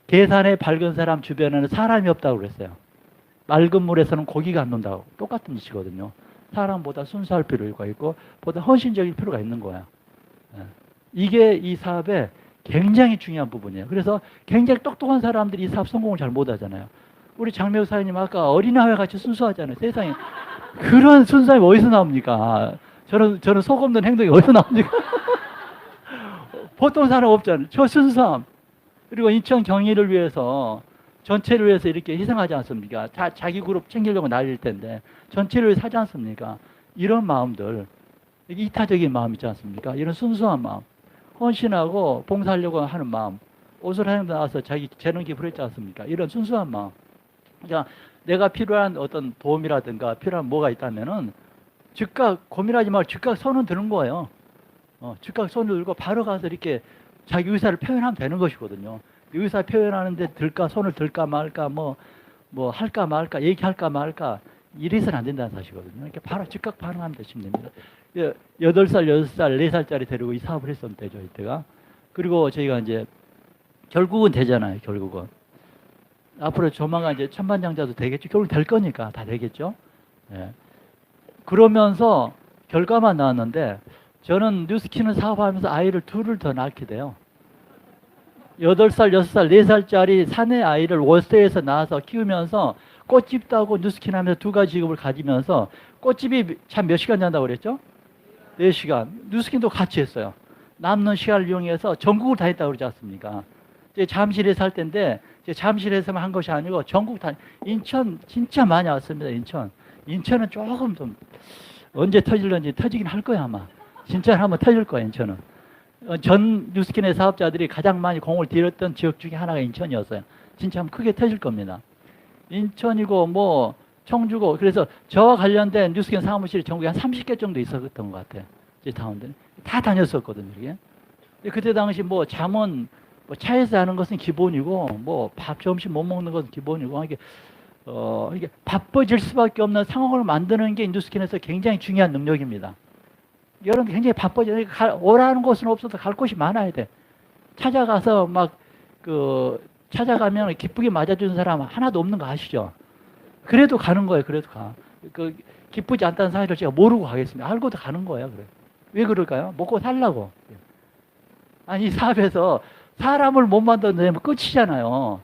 S2: 계산에 밝은 사람 주변에는 사람이 없다고 그랬어요. 맑은 물에서는 고기가 안 논다고. 똑같은 짓이거든요. 사람보다 순수할 필요가 있고 보다 헌신적인 필요가 있는 거야. 이게 이 사업의 굉장히 중요한 부분이에요. 그래서 굉장히 똑똑한 사람들이 이 사업 성공을 잘 못하잖아요. 우리 장명호 사장님 아까 어린아이 같이 순수하잖아요. 세상에 그런 순수함이 어디서 나옵니까? 저는 속 없는 행동이 어디서 나옵니까? 보통 사람 없잖아요. 저 순수함. 그리고 인천 경의를 위해서 전체를 위해서 이렇게 희생하지 않습니까? 자기 그룹 챙기려고 날릴 텐데 전체를 위해서 하지 않습니까? 이런 마음들, 이게 이타적인 마음 있지 않습니까? 이런 순수한 마음, 헌신하고 봉사하려고 하는 마음, 옷을 하는데 나와서 자기 재능 기부를 했지 않습니까? 이런 순수한 마음. 그러니까 내가 필요한 어떤 도움이라든가 필요한 뭐가 있다면은 즉각 고민하지 말고 즉각 손을 드는 거예요. 즉각 손을 들고 바로 가서 이렇게 자기 의사를 표현하면 되는 것이거든요. 의사 표현하는데 손을 들까 말까 뭐 할까 말까 얘기할까 말까 이래서는 안 된다는 사실이거든요. 이렇게 바로 즉각 반응하면 되시면 됩니다. 8살, 6살, 4살짜리 데리고 이 사업을 했으면 되죠, 이때가. 그리고 저희가 이제 결국은 되잖아요, 결국은. 앞으로 조만간 이제 천만장자도 되겠죠. 결국 될 거니까 다 되겠죠. 예. 그러면서 결과만 나왔는데 저는 뉴스키는 사업하면서 아이를 둘을 더 낳게 돼요. 8살, 6살, 4살짜리 사내 아이를 월세에서 낳아서 키우면서 꽃집도 하고 뉴스킨 하면서 두 가지 직업을 가지면서 꽃집이 참 몇 시간 잔다고 그랬죠? 4시간. 뉴스킨도 같이 했어요. 남는 시간을 이용해서 전국을 다녔다고 그러지 않습니까? 이제 잠실에 살 때인데 이제 잠실에서만 한 것이 아니고 전국 인천 진짜 많이 왔습니다. 인천은 조금 좀 언제 터질런지 터지긴 할 거야 아마. 진짜 한번 터질 거야 인천은. 전 뉴스킨의 사업자들이 가장 많이 공을 들였던 지역 중에 하나가 인천이었어요. 진짜 한번 크게 터질 겁니다. 인천이고 뭐 청주고 그래서 저와 관련된 뉴스킨 사무실이 전국에 한 30개 정도 있었던 것 같아요. 이제 다운들 다 다녔었거든요. 이게. 그때 당시 뭐 잠은 뭐 차에서 하는 것은 기본이고 뭐 밥 점심 못 먹는 것은 기본이고 이게 바빠질 수밖에 없는 상황을 만드는 게 뉴스킨에서 굉장히 중요한 능력입니다. 여러분 굉장히 바빠져. 오라는 곳은 없어도 갈 곳이 많아야 돼. 찾아가서 찾아가면 기쁘게 맞아주는 사람 하나도 없는 거 아시죠? 그래도 가는 거예요. 그래도 가. 기쁘지 않다는 사실을 제가 모르고 가겠습니다. 알고도 가는 거예요. 그래. 왜 그럴까요? 먹고 살라고. 아니, 이 사업에서 사람을 못 만들면 끝이잖아요.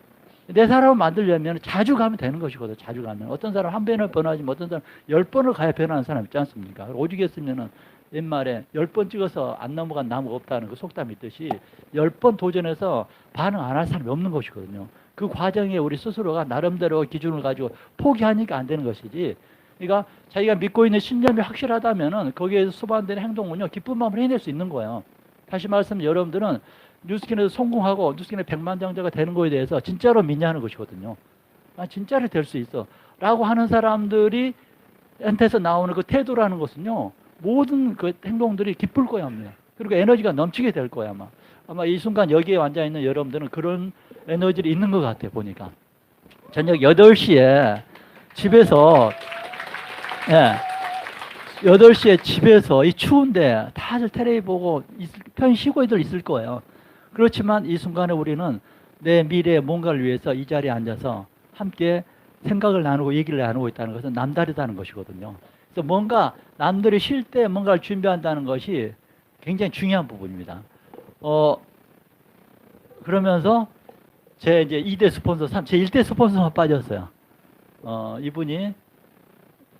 S2: 내 사람을 만들려면 자주 가면 되는 것이거든. 자주 가면. 어떤 사람 한 번을 변하지만 어떤 사람 10번을 가야 변하는 사람 있지 않습니까? 오죽 했으면은 옛말에 10번 찍어서 안 넘어간 나무가 없다는 그 속담이 있듯이 10번 도전해서 반응 안 할 사람이 없는 것이거든요. 그 과정에 우리 스스로가 나름대로 기준을 가지고 포기하니까 안 되는 것이지. 그러니까 자기가 믿고 있는 신념이 확실하다면은 거기에서 수반되는 행동은요, 기쁜 마음으로 해낼 수 있는 거예요. 다시 말하면 여러분들은 뉴스킨에서 성공하고 뉴스킨의 백만장자가 되는 거에 대해서 진짜로 믿냐는 것이거든요. 진짜로 될 수 있어. 라고 하는 사람들이 한테서 나오는 그 태도라는 것은요, 모든 그 행동들이 기쁠 거야, 아마. 그리고 에너지가 넘치게 될 거야, 아마. 아마 이 순간 여기에 앉아 있는 여러분들은 그런 에너지를 있는 것 같아요, 보니까. 저녁 8시에 집에서, 8시에 집에서 이 추운데 다들 텔레비 보고 편히 쉬고들 있을 거예요. 그렇지만 이 순간에 우리는 내 미래의 뭔가를 위해서 이 자리에 앉아서 함께 생각을 나누고 얘기를 나누고 있다는 것은 남다르다는 것이거든요. 그래서 뭔가 남들이 쉴 때 뭔가를 준비한다는 것이 굉장히 중요한 부분입니다. 그러면서 제 이제 2대 스폰서, 제 1대 스폰서만 빠졌어요. 이분이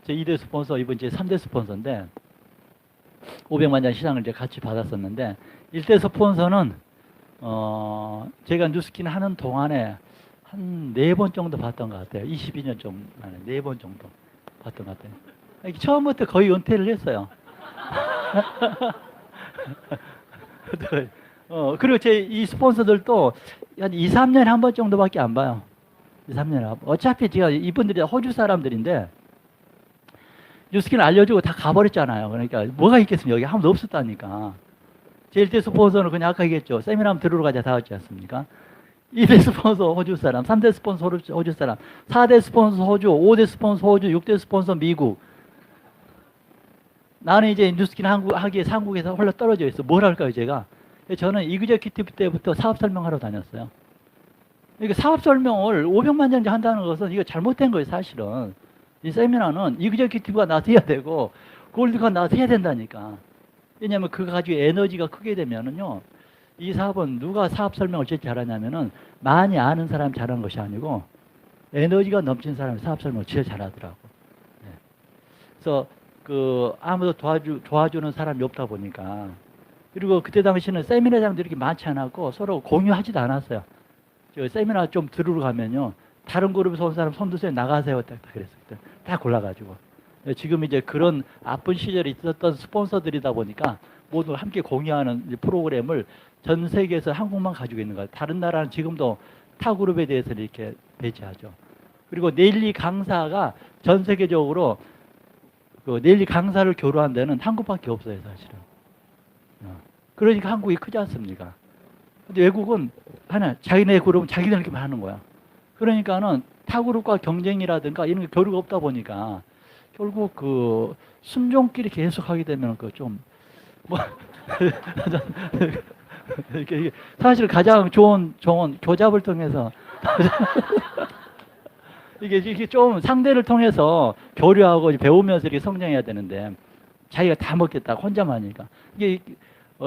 S2: 제 2대 스폰서, 이분 제 3대 스폰서인데 500만 장 시장을 이제 같이 받았었는데 1대 스폰서는 제가 뉴스킨 하는 동안에 한 4번 정도 봤던 것 같아요. 22년 정도 만에 4번 정도 봤던 것 같아요. 처음부터 거의 은퇴를 했어요. 그리고 제 이 스폰서들도 한 2, 3년에 한 번 정도밖에 안 봐요. 2, 3년에 한 번. 어차피 제가 이분들이 호주 사람들인데 뉴스킨 알려주고 다 가버렸잖아요. 그러니까 뭐가 있겠습니까? 여기 아무도 없었다니까. 제 1대 스폰서는 그냥 아까 얘기했죠. 세미나 들으러 가자 다 왔지 않습니까? 2대 스폰서 호주 사람, 3대 스폰서 호주 사람, 4대 스폰서 호주, 5대 스폰서 호주, 6대 스폰서 미국. 나는 이제 뉴스킨 하기에 한국에서 홀로 떨어져 있어. 뭘 할까요, 제가? 저는 이그제큐티브 때부터 사업 설명하러 다녔어요. 그러니까 사업 설명을 500만 장 한다는 것은 이거 잘못된 거예요, 사실은. 이 세미나는 이그제큐티브가 나서 해야 되고, 골드가 나서 해야 된다니까. 왜냐하면 그거 가지고 에너지가 크게 되면은요, 이 사업은 누가 사업 설명을 제일 잘하냐면은 많이 아는 사람이 잘하는 것이 아니고 에너지가 넘치는 사람이 사업 설명을 제일 잘하더라고. 예. 그래서 아무도 도와주는 사람이 없다 보니까, 그리고 그때 당시는 세미나장도 이렇게 많지 않았고 서로 공유하지도 않았어요. 저 세미나 좀 들으러 가면요, 다른 그룹에서 온 사람 손 드세요, 나가세요, 딱 그랬어요. 다 골라가지고. 지금 이제 그런 아픈 시절이 있었던 스폰서들이다 보니까 모두 함께 공유하는 프로그램을 전 세계에서 한국만 가지고 있는 거예요. 다른 나라는 지금도 타 그룹에 대해서 이렇게 배치하죠. 그리고 네일리 강사가 전 세계적으로 네일리 강사를 교류한 데는 한국밖에 없어요, 사실은. 그러니까 한국이 크지 않습니까? 근데 외국은 하나, 자기네 그룹은 자기들끼리만 하는 거야. 그러니까는 타 그룹과 경쟁이라든가 이런 게 교류가 없다 보니까 결국 순종끼리 계속 하게 되면 뭐 이게 사실 가장 좋은 교잡을 통해서 이게 좀 상대를 통해서 교류하고 배우면서 이렇게 성장해야 되는데, 자기가 다 먹겠다 혼자만 하니까, 이게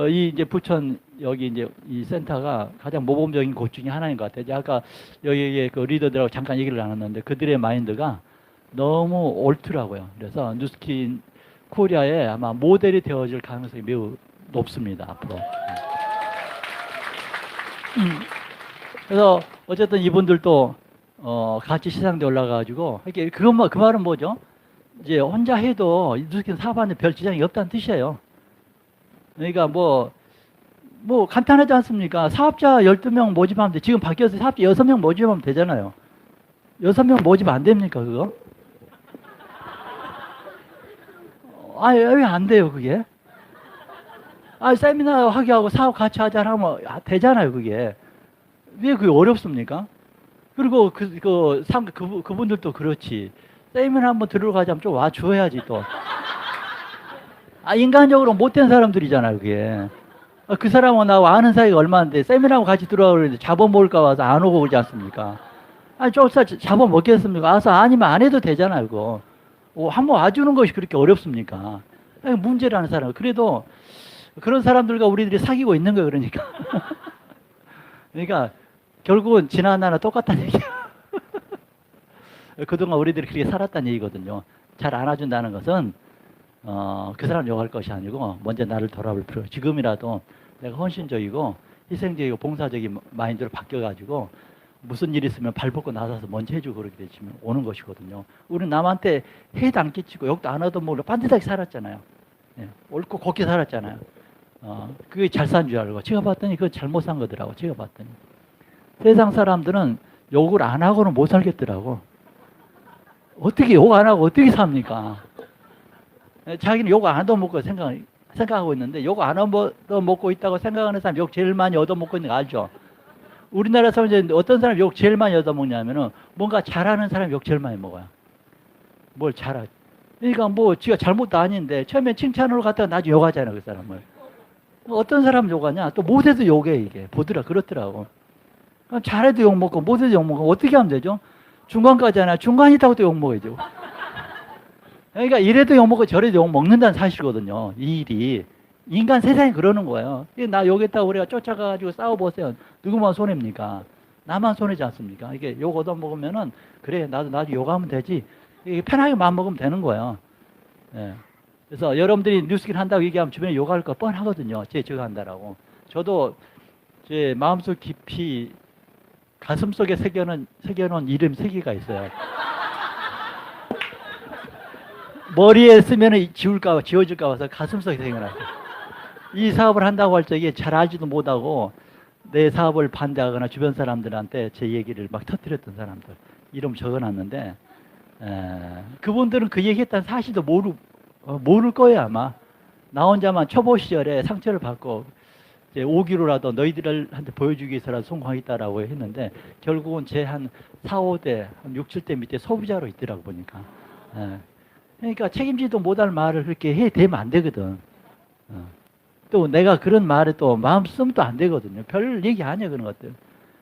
S2: 이제 부천 여기 이제 이 센터가 가장 모범적인 곳 중에 하나인 것 같아요. 아까 여기에 그 리더들하고 잠깐 얘기를 나눴는데 그들의 마인드가 너무 옳더라고요. 그래서 뉴스킨 코리아에 아마 모델이 되어질 가능성이 매우 높습니다, 앞으로. 그래서 어쨌든 이분들도 같이 시상대 올라가가지고, 이렇게 그 말은 뭐죠? 이제 혼자 해도 뉴스킨 사업하는데 별 지장이 없다는 뜻이에요. 그러니까 뭐 간단하지 않습니까? 사업자 12명 모집하면 돼. 지금 바뀌어서 사업자 6명 모집하면 되잖아요. 6명 모집 안 됩니까, 그거? 왜 안 돼요, 그게? 세미나 하게 하고 사업 같이 하자 하면 되잖아요, 그게. 왜 그게 어렵습니까? 그리고 그분들도 그렇지. 세미나 한번 들어가자면 좀 와줘야지, 또. 인간적으로 못된 사람들이잖아요, 그게. 그 사람하고 나하고 아는 사이가 얼마인데, 세미나하고 같이 들어가려는데 잡아먹을까 봐서 안 오고 그러지 않습니까? 쫓아 잡아먹겠습니까? 와서 아니면 안 해도 되잖아요, 그거. 한번 와주는 것이 그렇게 어렵습니까? 문제라는 사람. 그래도 그런 사람들과 우리들이 사귀고 있는 거예요, 그러니까. 그러니까 결국은 지난 나라 똑같다는 얘기야. 그동안 우리들이 그렇게 살았다는 얘기거든요. 잘 안아준다는 것은 그 사람 욕할 것이 아니고 먼저 나를 돌아볼 필요. 지금이라도 내가 헌신적이고 희생적이고 봉사적인 마인드로 바뀌어가지고 무슨 일 있으면 발 벗고 나서서 먼저 해주고 그렇게 되시면 오는 것이거든요. 우리는 남한테 해도 안 끼치고 욕도 안 얻어먹으려 반듯하게 살았잖아요. 예, 옳고 곱게 살았잖아요. 그게 잘 산 줄 알고 제가 봤더니 그거 잘못 산 거더라고. 제가 봤더니 세상 사람들은 욕을 안 하고는 못 살겠더라고. 어떻게 욕 안 하고 어떻게 삽니까? 자기는 욕 안 얻어먹고 생각하고 있는데, 욕 안 얻어먹고 있다고 생각하는 사람 욕 제일 많이 얻어먹고 있는 거 알죠? 우리나라에서 이제 어떤 사람 욕 제일 많이 얻어먹냐면은 뭔가 잘하는 사람 욕 제일 많이 먹어요. 뭘 잘하지? 그러니까 지가 잘못도 아닌데 처음에 칭찬으로 갔다가 나중에 욕하잖아요, 그 사람을. 어떤 사람 욕하냐? 또 못해도 욕해, 이게. 그렇더라고. 잘해도 욕먹고 못해도 욕먹고 어떻게 하면 되죠? 중간까지 하나, 중간이 있다고 또 욕먹어야죠. 그러니까 이래도 욕먹고 저래도 욕먹는다는 사실이거든요, 이 일이. 인간 세상이 그러는 거예요. 나 욕했다고 우리가 쫓아가가지고 싸워보세요. 누구만 손해입니까? 나만 손해지 않습니까? 이게 욕 얻어먹으면은, 그래, 나도 욕하면 되지. 이게 편하게 마음먹으면 되는 거예요. 예. 그래서 여러분들이 뉴스킨 한다고 얘기하면 주변에 욕할 거 뻔하거든요. 저거 한다라고. 저도 제 마음속 깊이 가슴 속에 새겨놓은 이름 3개가 있어요. 머리에 쓰면 지워질까 봐서 가슴 속에 새겨놨어요. 이 사업을 한다고 할 적에 잘 알지도 못하고 내 사업을 반대하거나 주변 사람들한테 제 얘기를 막 터뜨렸던 사람들 이름 적어놨는데, 그분들은 그 얘기했다는 사실도 모를 거예요, 아마. 나 혼자만 초보 시절에 상처를 받고 이제 5기로라도 너희들한테 보여주기 위해서라도 성공하겠다라고 했는데, 결국은 제 한 4, 5대, 한 6, 7대 밑에 소비자로 있더라고 보니까. 그러니까 책임지도 못할 말을 그렇게 해대면 안 되거든. 또 내가 그런 말에 또 마음 쓰면 또 안 되거든요. 별 얘기 아니야, 그런 것들.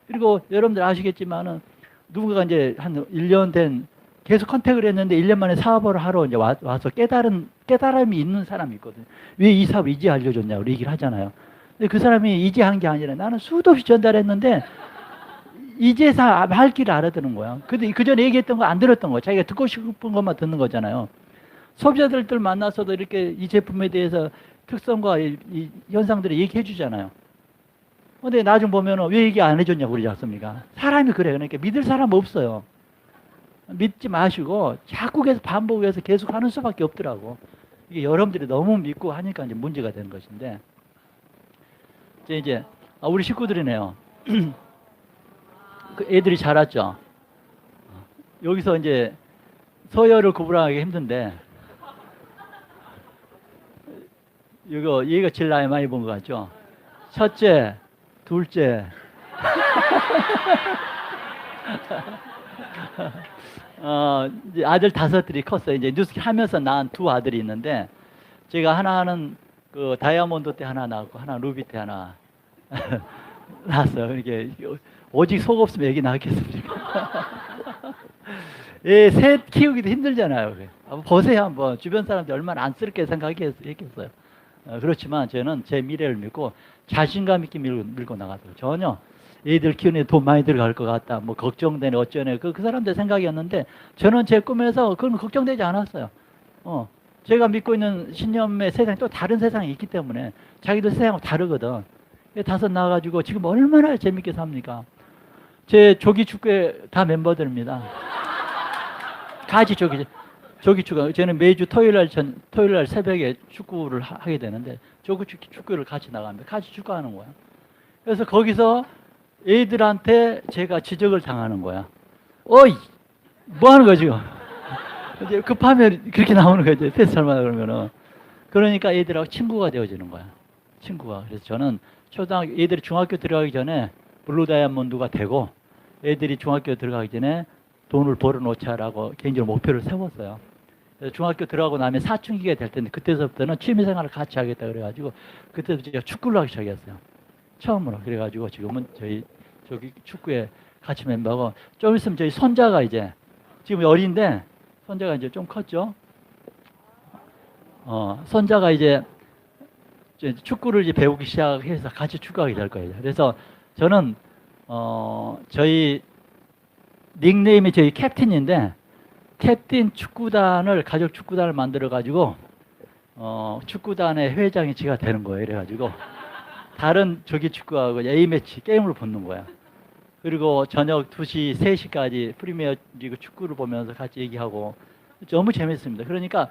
S2: 그리고 여러분들 아시겠지만은 누군가 이제 한 1년 된 계속 컨택을 했는데 1년 만에 사업을 하러 이제 와서 깨달음이 있는 사람이 있거든요. 왜 이 사업을 이제 알려줬냐고 얘기를 하잖아요. 근데 그 사람이 이제 한 게 아니라 나는 수도 없이 전달했는데 이제서 할 길을 알아듣는 거야. 근데 그 전에 얘기했던 거 안 들었던 거야. 자기가 듣고 싶은 것만 듣는 거잖아요. 소비자들들 만나서도 이렇게 이 제품에 대해서 특성과 이 현상들을 얘기해 주잖아요. 근데 나중 보면은 왜 얘기 안 해줬냐고 그러지 않습니까? 사람이 그래. 그러니까 믿을 사람 없어요. 믿지 마시고 자꾸 계속 반복해서 계속 하는 수밖에 없더라고. 이게 여러분들이 너무 믿고 하니까 이제 문제가 되는 것인데. 이제 우리 식구들이네요. 그 애들이 자랐죠. 여기서 이제 서열을 구분하기 힘든데, 이거 얘가 제일 나이 많이 본 것 같죠. 첫째, 둘째. 이제 아들 5들이 컸어요. 이제 뉴스 하면서 낳은 2 아들이 있는데, 제가 하나는 그 다이아몬드 때 하나 낳았고, 하나 루비 때 하나 낳았어요. 이렇게 오직 속 없으면 애기 낳겠습니까? 예, 셋 키우기도 힘들잖아요. 한번 보세요, 한번 주변 사람들 얼마나 안쓰럽게 생각했겠어요. 그렇지만 저는 제 미래를 믿고 자신감 있게 밀고 나가더라고요. 전혀 애들 키우는 데 돈 많이 들어갈 것 같다, 뭐 걱정되네 어쩌네, 그 사람들 생각이었는데, 저는 제 꿈에서 그건 걱정되지 않았어요. 제가 믿고 있는 신념의 세상이 또 다른 세상이 있기 때문에, 자기들 세상하고 다르거든. 5 나와가지고 지금 얼마나 재밌게 삽니까? 제 조기 축구에 다 멤버들입니다. 같이 조기 축구. 저는 매주 토요일 날 새벽에 축구를 하게 되는데, 조기 축구를 같이 나갑니다. 같이 축구하는 거야. 그래서 거기서 애들한테 제가 지적을 당하는 거야. 어이, 뭐 하는 거야, 지금? 이제 급하면 그렇게 나오는 거죠. 패스할만 그러면은. 그러니까 애들하고 친구가 되어지는 거야. 친구가. 그래서 저는 애들이 중학교 들어가기 전에 블루 다이아몬드가 되고, 애들이 중학교 들어가기 전에 돈을 벌어놓자라고 개인적으로 목표를 세웠어요. 그래서 중학교 들어가고 나면 사춘기가 될 텐데, 그때서부터는 취미생활을 같이 하겠다 그래가지고, 그때부터 제가 축구를 하기 시작했어요. 처음으로. 그래가지고 지금은 저기 축구에 같이 멤버고, 좀 있으면 저희 손자가 이제, 지금 어린데, 손자가 이제 좀 컸죠? 손자가 이제 축구를 이제 배우기 시작해서 같이 축구하게 될 거예요. 그래서 저는, 저희 닉네임이 저희 캡틴인데, 캡틴 축구단을, 가족 축구단을 만들어가지고, 축구단의 회장이 제가 되는 거예요. 이래가지고, 다른 조기 축구하고 A매치 게임을 붙는 거야. 그리고 저녁 2시, 3시까지 프리미어 리그 축구를 보면서 같이 얘기하고, 너무 재밌습니다. 그러니까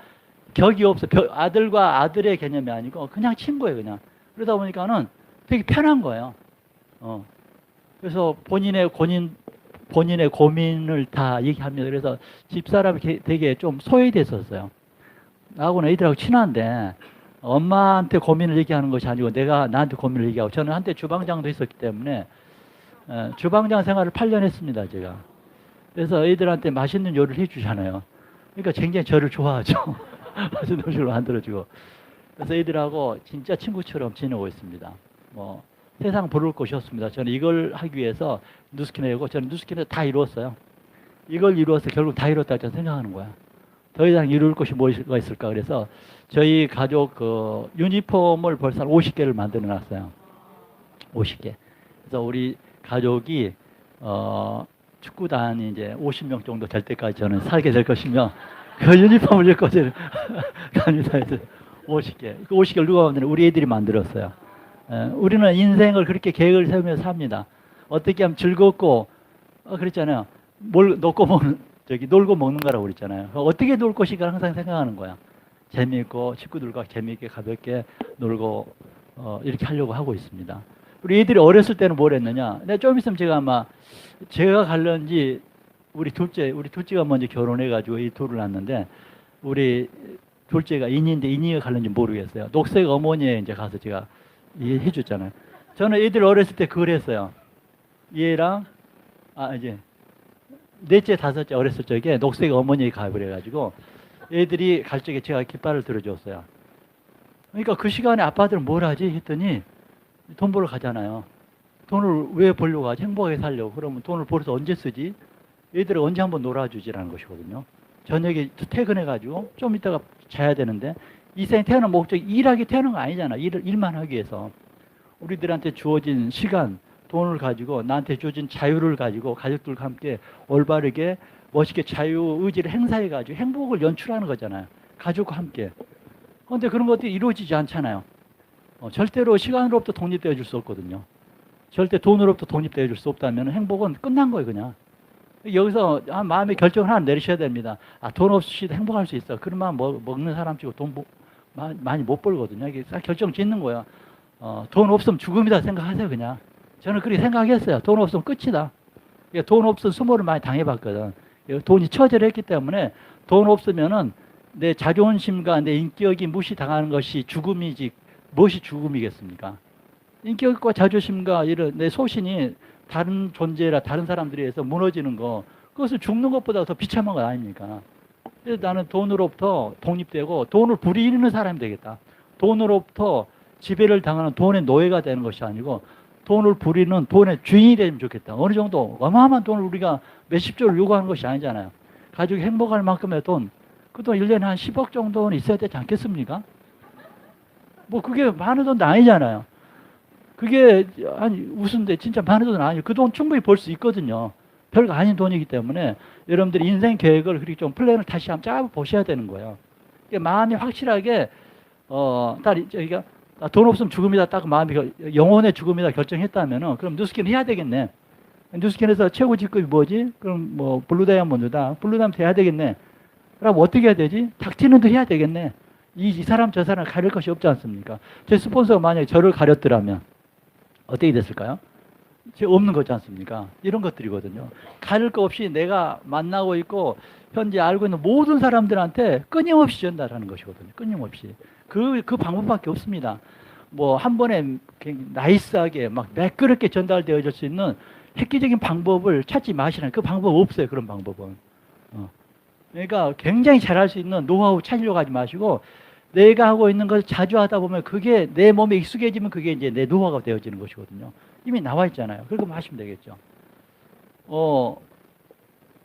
S2: 격이 없어. 아들과 아들의 개념이 아니고 그냥 친구예요, 그냥. 그러다 보니까는 되게 편한 거예요. 그래서 본인의 고민을 다 얘기합니다. 그래서 집사람이 되게 좀 소외됐었어요. 나하고는 애들하고 친한데, 엄마한테 고민을 얘기하는 것이 아니고 내가 나한테 고민을 얘기하고, 저는 한때 주방장도 했었기 때문에 주방장 생활을 8년 했습니다, 제가. 그래서 애들한테 맛있는 요리를 해주잖아요. 그러니까 굉장히 저를 좋아하죠. 맛있는 음식을 만들어주고. 그래서 애들하고 진짜 친구처럼 지내고 있습니다. 뭐 세상 부를 곳이 없습니다. 저는 이걸 하기 위해서 누스키네고, 저는 누스키네 다 이루었어요. 이걸 이루어서 결국 다 이뤘다고 저는 생각하는 거야. 더 이상 이룰 것이 뭐가 있을까. 그래서 저희 가족 그 유니폼을 벌써 50개를 만들어 놨어요. 50개. 그래서 우리 가족이 축구단이 이제 50명 정도 될 때까지 저는 살게 될 것이며, 그 유니폼을 입고 저는 갑니다. 50개. 그 50개를 누가 만드냐? 우리 애들이 만들었어요. 우리는 인생을 그렇게 계획을 세우면서 삽니다. 어떻게 하면 즐겁고, 그랬잖아요. 놀고 먹는 거라고 그랬잖아요. 어떻게 놀 것인가 항상 생각하는 거야. 재미있고, 친구들과 재미있게 가볍게 놀고, 이렇게 하려고 하고 있습니다. 우리 애들이 어렸을 때는 뭘 했느냐? 내가 좀 있으면 제가 갈런지, 우리 둘째가 먼저 결혼해가지고 이 둘을 낳았는데, 우리 둘째가 인이인데 인이가 갈런지 모르겠어요. 녹색 어머니에 이제 가서 제가 해줬잖아요. 저는 애들 어렸을 때 그걸 했어요. 얘랑, 이제, 넷째, 5째 어렸을 적에 녹색 어머니에 가입을 해가지고, 애들이 갈 적에 제가 깃발을 들어줬어요. 그러니까 그 시간에 아빠들은 뭘 하지? 했더니, 돈 벌러 가잖아요. 돈을 왜 벌려고 하지? 행복하게 살려고. 그러면 돈을 벌어서 언제 쓰지? 애들을 언제 한번 놀아주지라는 것이거든요. 저녁에 퇴근해가지고 좀 이따가 자야 되는데, 이 생에 태어난 목적이 일하게 태어난 거 아니잖아. 일만 하기 위해서. 우리들한테 주어진 시간, 돈을 가지고 나한테 주어진 자유를 가지고 가족들과 함께 올바르게 멋있게 자유 의지를 행사해 가지고 행복을 연출하는 거잖아요. 가족과 함께. 그런데 그런 것들이 이루어지지 않잖아요. 절대로 시간으로부터 독립되어 줄 수 없거든요. 절대 돈으로부터 독립되어 줄 수 없다면 행복은 끝난 거예요, 그냥. 여기서 마음의 결정을 하나 내리셔야 됩니다. 돈 없이도 행복할 수 있어. 그러면 먹는 사람 치고 돈 많이 못 벌거든요. 이게 딱 결정 짓는 거예요. 돈 없으면 죽음이다 생각하세요, 그냥. 저는 그렇게 생각했어요. 돈 없으면 끝이다. 돈 없으면 수모를 많이 당해봤거든. 돈이 처절했기 때문에 돈 없으면은 내 자존심과 내 인격이 무시당하는 것이 죽음이지, 무엇이 죽음이겠습니까? 인격과 자존심과 이런 내 소신이 다른 존재라 다른 사람들에 의해서 무너지는 거, 그것을 죽는 것보다 더 비참한 거 아닙니까? 그래서 나는 돈으로부터 독립되고 돈을 부리는 사람이 되겠다. 돈으로부터 지배를 당하는 돈의 노예가 되는 것이 아니고 돈을 부리는 돈의 주인이 되면 좋겠다. 어느 정도 어마어마한 돈을 우리가 몇십조를 요구하는 것이 아니잖아요. 가족이 행복할 만큼의 돈, 그 돈 1년에 한 10억 정도는 있어야 되지 않겠습니까? 뭐 그게 많은 돈도 아니잖아요. 그게 아니 웃은데 진짜 많은 돈은 아니에요. 그 돈 충분히 벌 수 있거든요. 별거 아닌 돈이기 때문에 여러분들이 인생 계획을 그렇게 좀 플랜을 다시 한번 짜 보셔야 되는 거예요. 마음이 확실하게 저희가 돈 없으면 죽음이다 딱 마음이 영혼의 죽음이다 결정했다면은 그럼 뉴스킨을 해야 되겠네. 뉴스킨에서 최고 직급이 뭐지? 그럼 뭐 블루다이아몬드다. 블루다이아몬드 해야 되겠네. 그럼 어떻게 해야 되지? 닥치는도 해야 되겠네. 이 사람 저 사람 가릴 것이 없지 않습니까? 제 스폰서가 만약에 저를 가렸더라면 어떻게 됐을까요? 없는 거지 않습니까? 이런 것들이거든요. 가릴 거 없이 내가 만나고 있고 현재 알고 있는 모든 사람들한테 끊임없이 전달하는 것이거든요. 끊임없이. 그 방법밖에 없습니다. 뭐 한 번에 나이스하게 막 매끄럽게 전달되어질 수 있는 획기적인 방법을 찾지 마시라는, 그 방법 없어요. 그런 방법은. 그러니까 굉장히 잘할 수 있는 노하우 찾으려고 하지 마시고 내가 하고 있는 것을 자주 하다 보면 그게 내 몸에 익숙해지면 그게 이제 내 노하우가 되어지는 것이거든요. 이미 나와 있잖아요. 그렇게 하시면 되겠죠. 뭐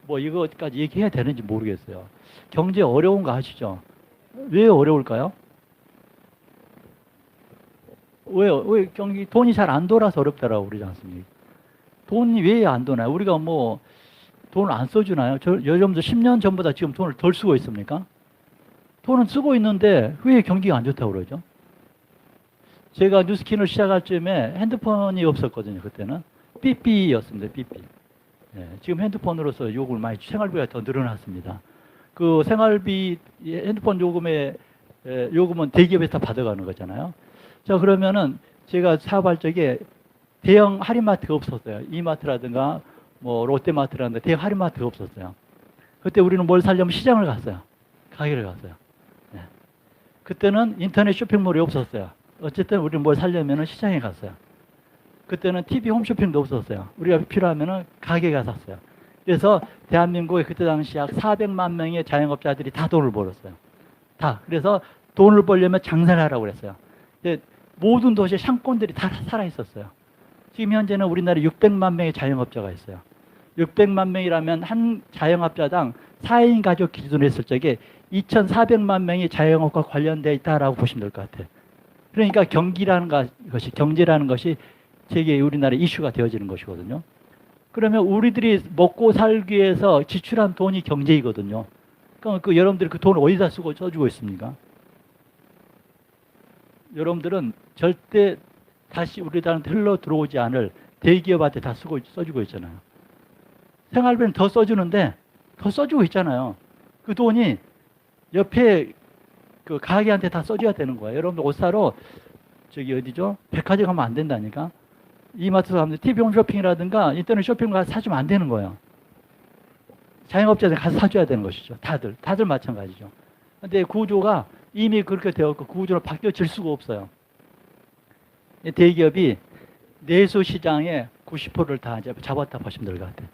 S2: 이거까지 얘기해야 되는지 모르겠어요. 경제 어려운 거 아시죠? 왜 어려울까요? 왜 돈이 잘 안 돌아서 어렵다라고 그러지 않습니까? 돈이 왜 안 도나요? 우리가 뭐 돈을 안 써주나요? 여러분들 10년 전보다 지금 돈을 덜 쓰고 있습니까? 돈은 쓰고 있는데 왜 경기가 안 좋다고 그러죠? 제가 뉴스킨을 시작할 즈음에 핸드폰이 없었거든요. 그때는 삐삐였습니다. 삐삐. 네, 지금 핸드폰으로서 요금을 많이 생활비가 더 늘어났습니다. 그 생활비 핸드폰 요금은 대기업에서 다 받아가는 거잖아요. 자, 그러면은 제가 사업할 적에 대형 할인마트가 없었어요. 이마트라든가 뭐 롯데마트라든가 대형 할인마트가 없었어요. 그때 우리는 뭘 사려면 시장을 갔어요. 가게를 갔어요. 네. 그때는 인터넷 쇼핑몰이 없었어요. 어쨌든 우리는 뭘 사려면 시장에 갔어요. 그때는 TV 홈쇼핑도 없었어요. 우리가 필요하면 가게에 가서 샀어요. 그래서 대한민국에 그때 당시 약 400만 명의 자영업자들이 다 돈을 벌었어요. 다. 그래서 돈을 벌려면 장사를 하라고 그랬어요. 모든 도시에 상권들이 다 살아 있었어요. 지금 현재는 우리나라에 600만 명의 자영업자가 있어요. 600만 명이라면 한 자영업자당 4인 가족 기준으로 했을 적에 2,400만 명이 자영업과 관련되어 있다라고 보시면 될 것 같아요. 그러니까 경제라는 것이 세계 우리나라의 이슈가 되어지는 것이거든요. 그러면 우리들이 먹고 살기 위해서 지출한 돈이 경제이거든요. 그러니까 여러분들이 그 돈을 어디다 써주고 있습니까? 여러분들은 절대 다시 우리들한테 흘러 들어오지 않을 대기업한테 다 써주고 있잖아요. 생활비는 더 써주는데 더 써주고 있잖아요. 그 돈이 옆에 그 가게한테 다 써줘야 되는 거예요. 여러분들 옷 사러 저기 어디죠? 백화점 가면 안 된다니까. 이마트 가면 TV 홈쇼핑이라든가 인터넷 쇼핑 가서 사주면 안 되는 거예요. 자영업자들 가서 사줘야 되는 것이죠. 다들 마찬가지죠. 근데 구조가 이미 그렇게 되었고 그 구조로 바뀌어질 수가 없어요. 대기업이 내수 시장의 90%를 다 잡았다 보시면 될 것 같아요.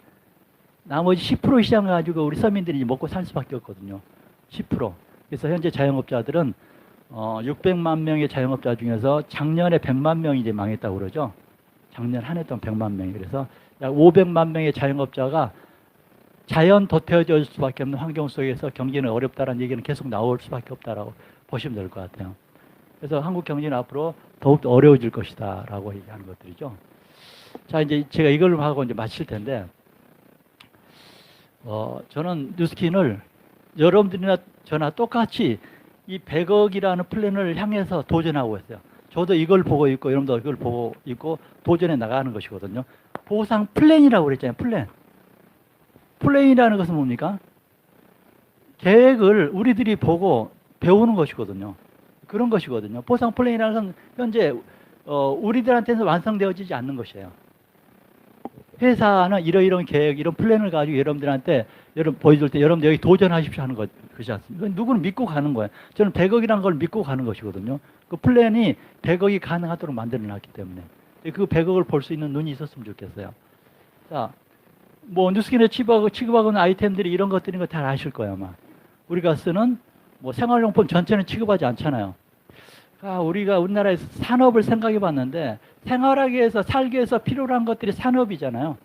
S2: 나머지 10% 시장을 가지고 우리 서민들이 먹고 살 수밖에 없거든요. 10%. 그래서 현재 자영업자들은 600만 명의 자영업자 중에서 작년에 100만 명이 이제 망했다고 그러죠. 작년 한 해 동안 100만 명이. 그래서 약 500만 명의 자영업자가 자연 도태어질 수밖에 없는 환경 속에서 경기는 어렵다라는 얘기는 계속 나올 수밖에 없다라고 보시면 될 것 같아요. 그래서 한국 경제는 앞으로 더욱 어려워질 것이다라고 얘기하는 것들이죠. 자, 이제 제가 이걸 하고 이제 마칠 텐데, 저는 뉴스킨을 여러분들이나 저나 똑같이 이 100억이라는 플랜을 향해서 도전하고 있어요. 저도 이걸 보고 있고, 여러분도 이걸 보고 있고, 도전해 나가는 것이거든요. 보상 플랜이라고 그랬잖아요, 플랜. 플랜이라는 것은 뭡니까? 계획을 우리들이 보고 배우는 것이거든요. 그런 것이거든요. 보상 플랜이라는 것은 현재 우리들한테는 완성되어지지 않는 것이에요. 회사는 이러이러한 계획, 이런 플랜을 가지고 여러분들한테 보여줄 때 여러분들 여기 도전하십시오 하는 것이지 않습니까? 누구는 믿고 가는 거예요. 저는 100억이라는 걸 믿고 가는 것이거든요. 그 플랜이 100억이 가능하도록 만들어 놨기 때문에 그 100억을 볼 수 있는 눈이 있었으면 좋겠어요. 자, 뭐 뉴스킨에 취급하고 있는 아이템들이 이런 것들인 거 다 아실 거예요, 아마. 우리가 쓰는 뭐 생활용품 전체는 취급하지 않잖아요. 우리가 우리나라에서 산업을 생각해 봤는데 생활하기 위해서 살기 위해서 필요로 한 것들이 산업이잖아요.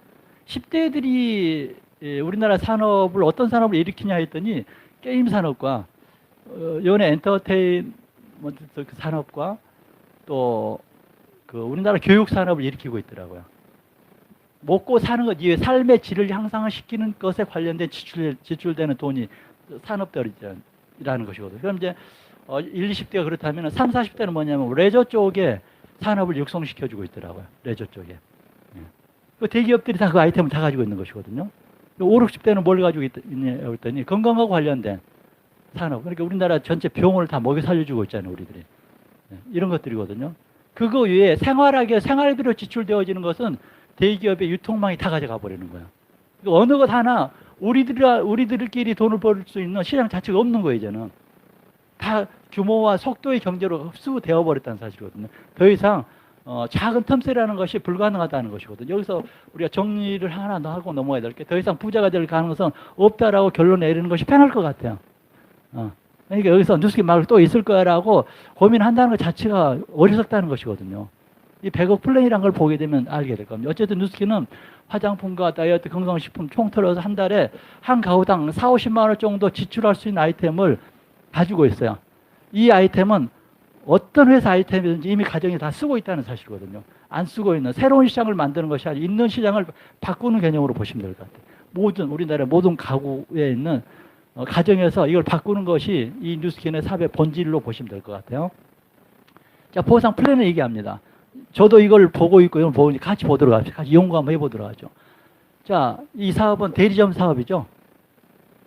S2: 10대들이 우리나라 산업을 어떤 산업을 일으키냐 했더니 게임 산업과 연예 엔터테인먼트 산업과 또 그 우리나라 교육 산업을 일으키고 있더라고요. 먹고 사는 것 이외에 삶의 질을 향상을 시키는 것에 관련된 지출되는 돈이 산업들이라는 것이거든요. 그럼 이제 1, 20대가 그렇다면 3, 40대는 뭐냐면 레저 쪽에 산업을 육성시켜주고 있더라고요. 레저 쪽에. 그 대기업들이 다 그 아이템을 다 가지고 있는 것이거든요. 5, 60대는 뭘 가지고 있냐 했더니 건강하고 관련된 산업. 그러니까 우리나라 전체 병원을 다 먹여 살려주고 있잖아요, 우리들이. 이런 것들이거든요. 그거 외에 생활비로 지출되어지는 것은 대기업의 유통망이 다 가져가 버리는 거예요. 그러니까 어느 것 하나 우리들끼리 돈을 벌 수 있는 시장 자체가 없는 거예요, 이제는. 다 규모와 속도의 경제로 흡수되어 버렸다는 사실이거든요. 더 이상 작은 틈새라는 것이 불가능하다는 것이거든요. 여기서 우리가 정리를 하나 더 하고 넘어야 될 게 더 이상 부자가 될 가능성은 없다라고 결론 내리는 것이 편할 것 같아요. 그러니까 여기서 뉴스킨 말고 또 있을 거야라고 고민한다는 것 자체가 어리석다는 것이거든요. 이 100억 플랜이라는 걸 보게 되면 알게 될 겁니다. 어쨌든 뉴스킨은 화장품과 다이어트, 건강식품 총틀어서 한 달에 한 가구당 4, 50만 원 정도 지출할 수 있는 아이템을 가지고 있어요. 이 아이템은 어떤 회사 아이템이든지 이미 가정이 다 쓰고 있다는 사실이거든요. 안 쓰고 있는 새로운 시장을 만드는 것이 아니라 있는 시장을 바꾸는 개념으로 보시면 될 것 같아요. 우리나라 모든 가구에 있는 가정에서 이걸 바꾸는 것이 이 뉴스킨의 사업의 본질로 보시면 될 것 같아요. 자, 보상 플랜을 얘기합니다. 저도 이걸 보고 있고 이걸 보고 같이 보도록 합시다. 같이 연구 한번 해보도록 하죠. 자, 이 사업은 대리점 사업이죠.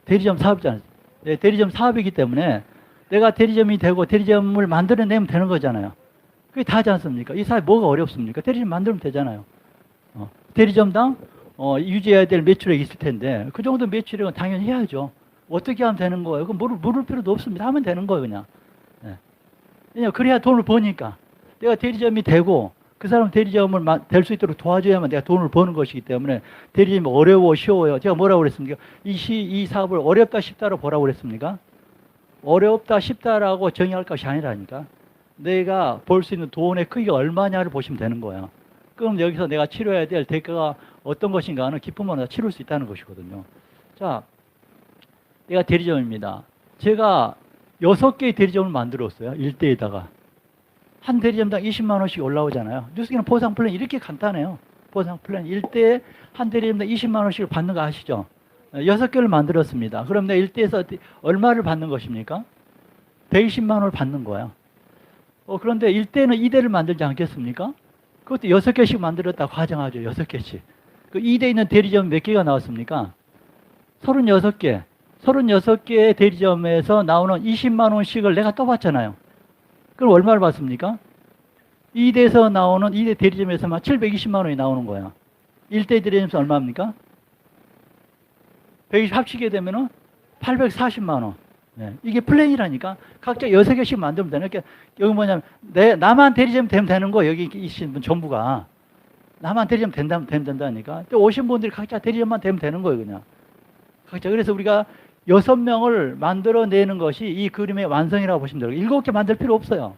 S2: 대리점 사업이잖아요. 네, 대리점 사업이기 때문에 내가 대리점이 되고 대리점을 만들어내면 되는 거잖아요. 그게 다지 않습니까? 이 사업이 뭐가 어렵습니까? 대리점 만들면 되잖아요. 대리점당 유지해야 될 매출액이 있을 텐데 그 정도 매출액은 당연히 해야죠. 어떻게 하면 되는 거예요? 그럼 물을 필요도 없습니다. 하면 되는 거예요, 그냥. 네. 왜냐면 그래야 돈을 버니까. 내가 대리점이 되고 그 사람 대리점을 될 수 있도록 도와줘야만 내가 돈을 버는 것이기 때문에 대리점이 어려워, 쉬워요. 제가 뭐라고 그랬습니까? 이 사업을 어렵다, 쉽다로 보라고 그랬습니까? 어렵다, 쉽다라고 정의할 것이 아니라니까. 내가 벌 수 있는 돈의 크기가 얼마냐를 보시면 되는 거예요. 그럼 여기서 내가 치러야 될 대가가 어떤 것인가 하는 기쁨으로 치를 수 있다는 것이거든요. 자, 내가 대리점입니다. 제가 6개의 대리점을 만들었어요. 일대에다가. 한 대리점당 20만 원씩 올라오잖아요. 뉴스킨은 보상 플랜 이렇게 간단해요. 보상 플랜 1대에 한 대리점당 20만 원씩을 받는 거 아시죠? 6개를 만들었습니다. 그럼 내 1대에서 얼마를 받는 것입니까? 120만 원을 받는 거예요. 그런데 1대는 2대를 만들지 않겠습니까? 그것도 6개씩 만들었다고 가정하죠. 6개씩. 그 2대에 있는 대리점 몇 개가 나왔습니까? 36개. 36개의 대리점에서 나오는 20만 원씩을 내가 떠봤잖아요. 그럼 얼마를 받습니까? 2대에서 나오는 2대 대리점에서만 720만 원이 나오는 거예요. 1대 대리점에서 얼마입니까? 120 합치게 되면은 840만 원. 네. 이게 플랜이라니까. 각자 6개씩 만들면 되는. 그러니까 여기 뭐냐면 나만 대리점 되면 되는 거. 여기 계신 분 전부가 나만 대리점 되면 된다니까. 또 오신 분들이 각자 대리점만 되면 되는 거예요, 그냥. 각자. 그래서 우리가 6명을 만들어내는 것이 이 그림의 완성이라고 보시면 돼요. 7개 만들 필요 없어요.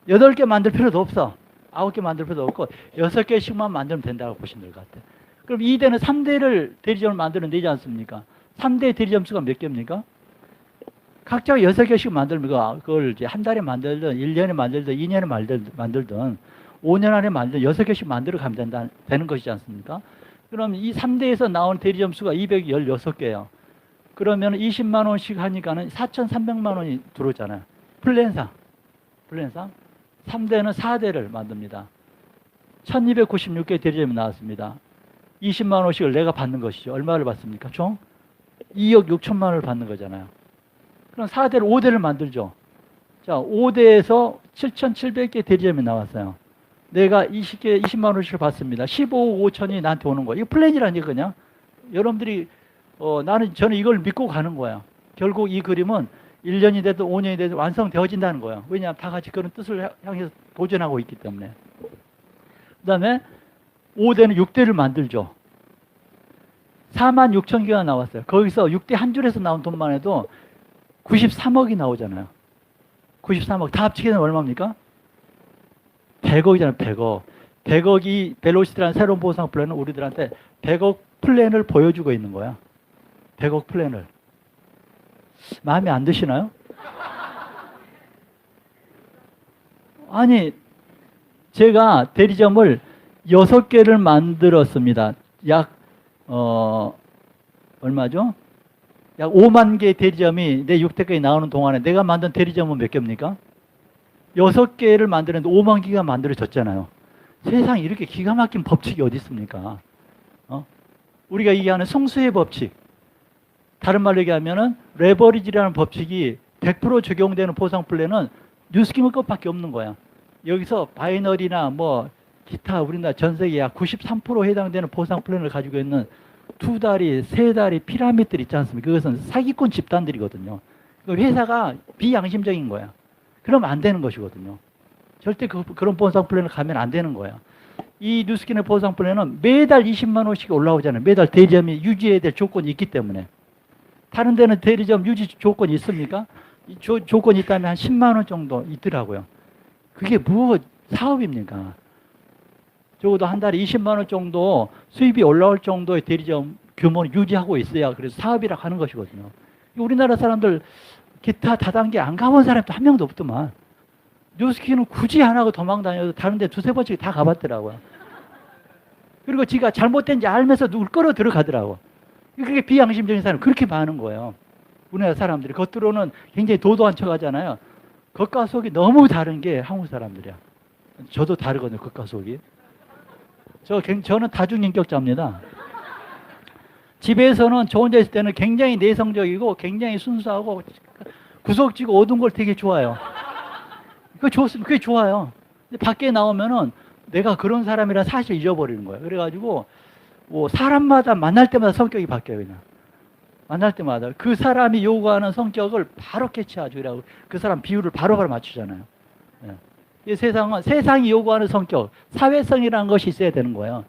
S2: 8개 만들 필요도 없어. 9개 만들 필요도 없고 6개씩만 만들면 된다고 보시면 될 것 같아요. 그럼 2대는 3대를 대리점을 만들어내지 않습니까? 3대 대리점 수가 몇 개입니까? 각자 6개씩 만들면 그걸 이제 한 달에 만들든 1년에 만들든 2년에 만들든 5년 안에 6개씩 만들어 가면 되는 것이지 않습니까? 그럼 이 3대에서 나온 대리점 수가 216개예요. 그러면 20만 원씩 하니까는 4,300만 원이 들어오잖아요. 플랜상. 3대는 4대를 만듭니다. 1296개 대리점이 나왔습니다. 20만 원씩을 내가 받는 것이죠. 얼마를 받습니까? 총 2억 6천만 원을 받는 거잖아요. 그럼 4대를 5대를 만들죠. 자, 5대에서 7,700개 대리점이 나왔어요. 내가 20만 원씩을 받습니다. 15억 5천이 나한테 오는 거예요. 이거 플랜이라니 그냥. 여러분들이 저는 이걸 믿고 가는 거예요. 결국 이 그림은 1년이 돼도 5년이 돼도 완성되어진다는 거예요. 왜냐하면 다 같이 그런 뜻을 향해서 도전하고 있기 때문에. 그 다음에 5대는 6대를 만들죠. 4만 6천 개가 나왔어요. 거기서 6대 한 줄에서 나온 돈만 해도 93억이 나오잖아요. 93억. 다 합치게 되면 얼마입니까? 100억이잖아요. 100억. 100억이 벨로시티라는 새로운 보상 플랜은 우리들한테 100억 플랜을 보여주고 있는 거야. 100억 플랜을. 마음에 안 드시나요? 아니, 제가 대리점을 6개를 만들었습니다. 약, 얼마죠? 약 5만 개 대리점이 내 6대까지 나오는 동안에 내가 만든 대리점은 몇 개입니까? 6개를 만드는데 5만 개가 만들어졌잖아요. 세상에 이렇게 기가 막힌 법칙이 어디 있습니까? 우리가 얘기하는 성수의 법칙. 다른 말로 얘기하면은 레버리지라는 법칙이 100% 적용되는 보상 플랜은 뉴스키머 것밖에 없는 거야. 여기서 바이너리나 뭐 기타 우리나라 전 세계 약 93% 해당되는 보상 플랜을 가지고 있는 2다리, 3다리 피라미드들 있지 않습니까? 그것은 사기꾼 집단들이거든요. 회사가 비양심적인 거야. 그러면 안 되는 것이거든요. 절대 그런 보상 플랜을 가면 안 되는 거야. 이 뉴스킨의 보상 플랜은 매달 20만 원씩 올라오잖아요. 매달 대리점이 유지해야 될 조건이 있기 때문에. 다른 데는 대리점 유지 조건이 있습니까? 조건이 있다면 한 10만 원 정도 있더라고요. 그게 뭐 사업입니까? 적어도 한 달에 20만 원 정도 수입이 올라올 정도의 대리점 규모를 유지하고 있어야 그래서 사업이라고 하는 것이거든요. 우리나라 사람들 기타 다단계 안 가본 사람도 한 명도 없더만. 뉴스키는 굳이 안 하고 도망 다녀도 다른 데 두세 번씩 다 가봤더라고요. 그리고 지가 잘못된지 알면서 누굴 끌어 들어가더라고. 그게 비양심적인 사람 그렇게 많은 거예요. 우리나라 사람들이 겉으로는 굉장히 도도한 척 하잖아요. 겉과 속이 너무 다른 게 한국 사람들이야. 저도 다르거든요. 겉과 속이. 저는 다중인격자입니다. 집에서는 저 혼자 있을 때는 굉장히 내성적이고 굉장히 순수하고 구석지고 어두운 걸 되게 좋아해요. 그게 좋습니다. 그게 좋아요. 근데 밖에 나오면은 내가 그런 사람이라 사실 잊어버리는 거예요. 그래가지고 뭐 사람마다 만날 때마다 성격이 바뀌어요. 그냥 만날 때마다 그 사람이 요구하는 성격을 바로 캐치하죠. 그래가지고 그 사람 비율을 바로바로 맞추잖아요. 예. 이 세상이 요구하는 성격, 사회성이라는 것이 있어야 되는 거예요.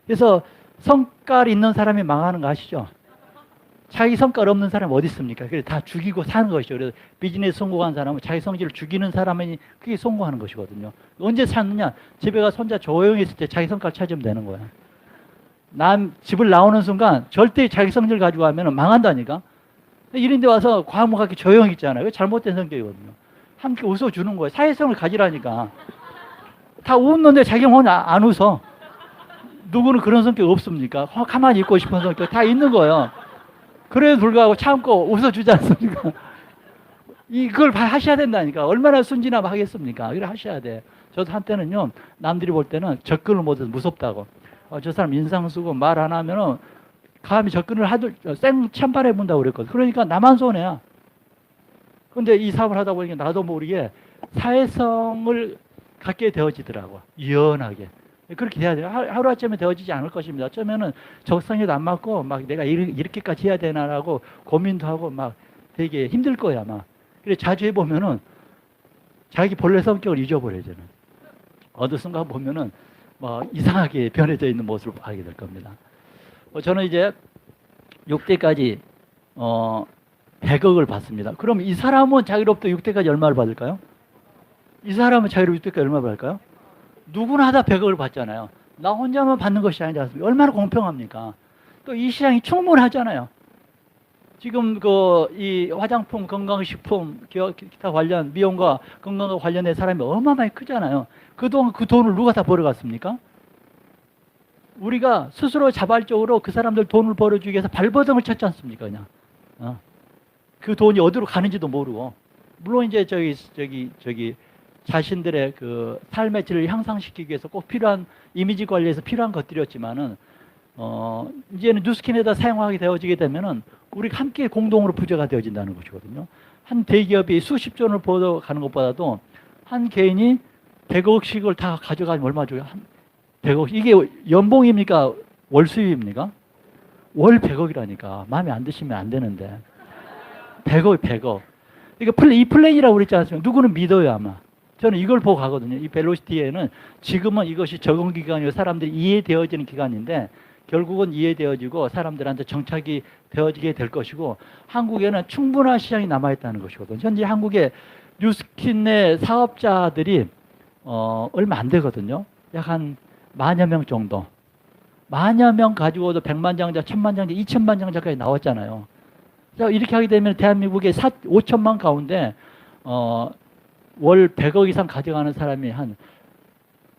S2: 그래서 성깔 있는 사람이 망하는 거 아시죠? 자기 성깔 없는 사람이 어디 있습니까? 그래서 다 죽이고 사는 것이죠. 그래서 비즈니스 성공한 사람은 자기 성질을 죽이는 사람이 그게 성공하는 것이거든요. 언제 찾느냐? 집에 가서 혼자 조용히 있을 때 자기 성깔 찾으면 되는 거야. 집을 나오는 순간 절대 자기 성질 가지고 하면 망한다니까. 이런 데 와서 과묵하게 조용히 있잖아요. 잘못된 성격이거든요. 함께 웃어주는 거예요. 사회성을 가지라니까. 다 웃는데 자기는 혼자 안 웃어. 누구는 그런 성격 없습니까? 가만히 있고 싶은 성격 다 있는 거예요. 그래도 불구하고 참고 웃어주지 않습니까? 이걸 하셔야 된다니까. 얼마나 순진하겠습니까? 이걸 하셔야 돼. 저도 한때는요, 남들이 볼 때는 접근을 못해서 무섭다고. 저 사람 인상 쓰고 말 안 하면은 감히 접근을 생 찬발해 본다고 그랬거든. 그러니까 나만 손해야. 근데 이 사업을 하다 보니까 나도 모르게 사회성을 갖게 되어지더라고. 유연하게. 그렇게 돼야 돼요. 하루아침에 되어지지 않을 것입니다. 어쩌면은 적성에도 안 맞고 막 내가 이렇게까지 해야 되나라고 고민도 하고 막 되게 힘들 거야, 아마. 그래 자주 해보면은 자기 본래 성격을 잊어버려져요. 어느 순간 보면은 뭐 이상하게 변해져 있는 모습을 보게 될 겁니다. 저는 이제 6대까지 100억을 받습니다. 그럼 이 사람은 자기로부터 6대까지 얼마를 받을까요? 이 사람은 자기로부터 6대까지 얼마 받을까요? 누구나 다 100억을 받잖아요. 나 혼자만 받는 것이 아니지 않습니까? 얼마나 공평합니까? 또 이 시장이 충분하잖아요. 지금 이 화장품, 건강식품, 기타 관련 미용과 건강과 관련된 사람이 어마어마하게 크잖아요. 그동안 그 돈을 누가 다 벌어갔습니까? 우리가 스스로 자발적으로 그 사람들 돈을 벌어주기 위해서 발버둥을 쳤지 않습니까? 그냥 그 돈이 어디로 가는지도 모르고. 물론 이제 저기 자신들의 그 삶의 질을 향상시키기 위해서 꼭 필요한 이미지 관리에서 필요한 것들이었지만은 이제는 뉴스킨에다 사용하게 되어지게 되면은 우리가 함께 공동으로 부자가 되어진다는 것이거든요. 한 대기업이 수십 조를 벌어가는 것보다도 한 개인이 100억씩을 다 가져가면 얼마 줘요? 한 100억. 이게 연봉입니까? 월 수입입니까? 월 100억이라니까. 마음에 안 드시면 안 되는데. 100억, 100억. 그러니까 이 플랜이라고 그랬지 않습니까? 누구는 믿어요, 아마. 저는 이걸 보고 가거든요. 이 벨로시티에는 지금은 이것이 적응 기간이고 사람들이 이해되어지는 기간인데 결국은 이해되어지고 사람들한테 정착이 되어지게 될 것이고 한국에는 충분한 시장이 남아있다는 것이거든요. 현재 한국의 뉴스킨 내 사업자들이 얼마 안 되거든요. 약 한 10,000여 명 정도. 10,000여 명 가지고도 100만 장자, 1,000만 장자, 2,000만 장자까지 나왔잖아요. 자, 이렇게 하게 되면 대한민국의 5천만 가운데 월 100억 이상 가져가는 사람이 한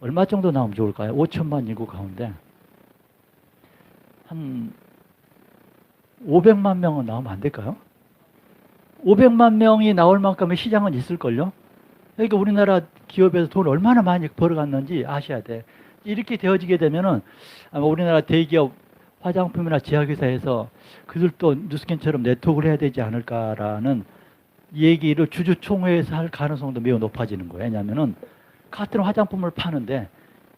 S2: 얼마 정도 나오면 좋을까요? 5천만 인구 가운데 한 500만 명은 나오면 안 될까요? 500만 명이 나올 만큼의 시장은 있을걸요? 그러니까 우리나라 기업에서 돈을 얼마나 많이 벌어갔는지 아셔야 돼. 이렇게 되어지게 되면은 아마 우리나라 대기업 화장품이나 제약회사에서 그들도 뉴스킨처럼 네트워크를 해야 되지 않을까라는 얘기를 주주총회에서 할 가능성도 매우 높아지는 거예요. 왜냐하면은 같은 화장품을 파는데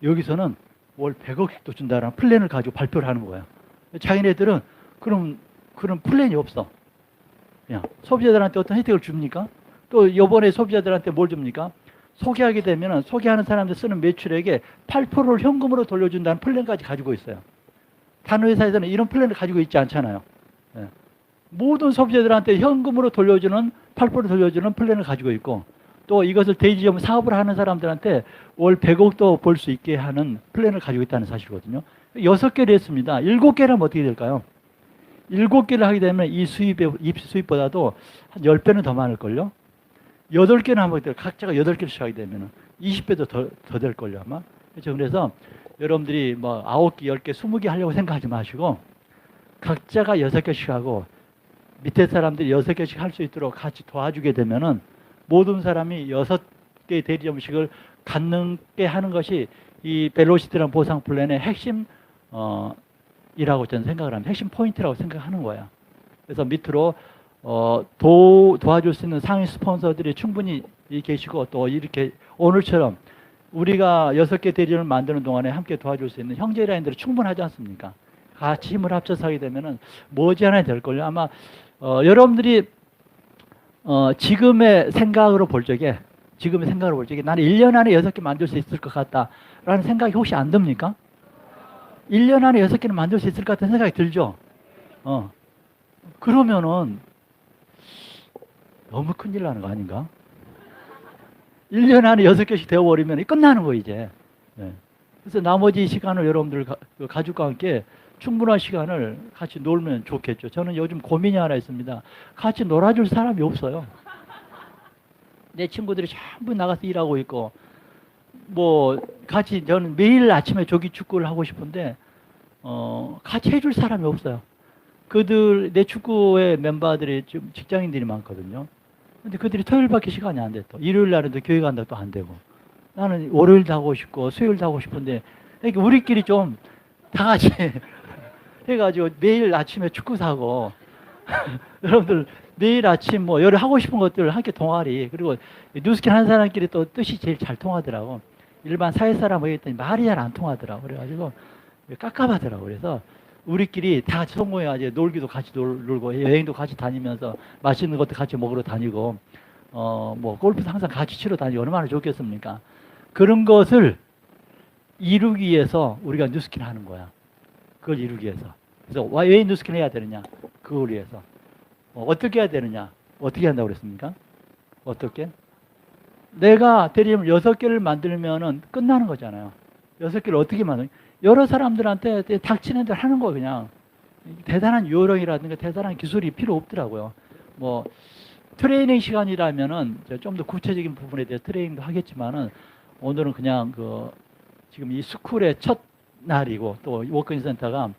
S2: 여기서는 월 100억씩도 준다라는 플랜을 가지고 발표를 하는 거예요. 자기네들은 그런 플랜이 없어. 그냥 소비자들한테 어떤 혜택을 줍니까? 또 이번에 소비자들한테 뭘 줍니까? 소개하게 되면은 소개하는 사람들 쓰는 매출액의 8%를 현금으로 돌려준다는 플랜까지 가지고 있어요. 다른 회사에서는 이런 플랜을 가지고 있지 않잖아요. 예. 모든 소비자들한테 현금으로 돌려주는 8% 돌려주는 플랜을 가지고 있고 또 이것을 대리점 사업을 하는 사람들한테 월 100억도 벌 수 있게 하는 플랜을 가지고 있다는 사실이거든요. 6개를 했습니다. 7개라면 어떻게 될까요? 7개를 하게 되면 이 수입보다도 한 10배는 더 많을걸요? 8개는 하면 각자가 8개씩 하게 되면 20배도 더 될걸요, 아마. 그렇죠. 그래서 여러분들이 뭐 9개, 10개, 20개 하려고 생각하지 마시고 각자가 6개씩 하고 밑에 사람들이 6개씩 할 수 있도록 같이 도와주게 되면은 모든 사람이 6개 대리점식을 갖게 하는 것이 이 벨로시티라는 보상 플랜의 핵심 이라고 저는 생각을 합니다. 핵심 포인트라고 생각하는 거예요. 그래서 밑으로 도와줄 수 있는 상위 스폰서들이 충분히 계시고 또 이렇게 오늘처럼 우리가 6개 대리점을 만드는 동안에 함께 도와줄 수 있는 형제라인들이 충분하지 않습니까? 같이 힘을 합쳐서 하게 되면은 머지않아 될걸요. 아마 여러분들이 지금의 생각으로 볼 적에 나는 1년 안에 6개 만들 수 있을 것 같다라는 생각이 혹시 안 듭니까? 1년 안에 6개는 만들 수 있을 것 같은 생각이 들죠? 그러면은 너무 큰일 나는 거 아닌가? 1년 안에 6개씩 되어버리면 끝나는 거 이제. 네. 그래서 나머지 시간을 여러분들 가족과 함께 충분한 시간을 같이 놀면 좋겠죠. 저는 요즘 고민이 하나 있습니다. 같이 놀아줄 사람이 없어요. 내 친구들이 전부 나가서 일하고 있고 뭐 같이 저는 매일 아침에 조기 축구를 하고 싶은데 같이 해줄 사람이 없어요. 내 축구의 멤버들이 좀 직장인들이 많거든요. 근데 그들이 토요일밖에 시간이 안 돼. 또 일요일 날에도 교회 간다 또 안 되고. 나는 월요일도 하고 싶고 수요일도 하고 싶은데 그러니까 우리끼리 좀 다 같이 해가지고 매일 아침에 축구 사고 여러분들 매일 아침 뭐 여러 하고 싶은 것들 함께 동아리 그리고 뉴스킨 하는 사람끼리 또 뜻이 제일 잘 통하더라고. 일반 사회사람 모였더니 말이 잘 안 통하더라고. 그래가지고 깝깝하더라고. 그래서 우리끼리 다 같이 성공해가지고 놀기도 같이 놀고 여행도 같이 다니면서 맛있는 것도 같이 먹으러 다니고 뭐 골프도 항상 같이 치러 다니고 얼마나 좋겠습니까? 그런 것을 이루기 위해서 우리가 뉴스킨 하는 거야. 그걸 이루기 위해서. 그래서 왜 뉴스킨 해야 되느냐? 그걸 위해서. 어떻게 해야 되느냐? 어떻게 한다고 그랬습니까? 어떻게? 내가 대리점 6개를 만들면은 끝나는 거잖아요. 6개를 어떻게 만드냐? 여러 사람들한테 닥치는 대로 하는 거 그냥. 대단한 요령이라든가 대단한 기술이 필요 없더라고요. 뭐 트레이닝 시간이라면은 좀 더 구체적인 부분에 대해 트레이닝도 하겠지만은 오늘은 그냥 그 지금 이 스쿨의 첫 날이고 또 워크인 센터가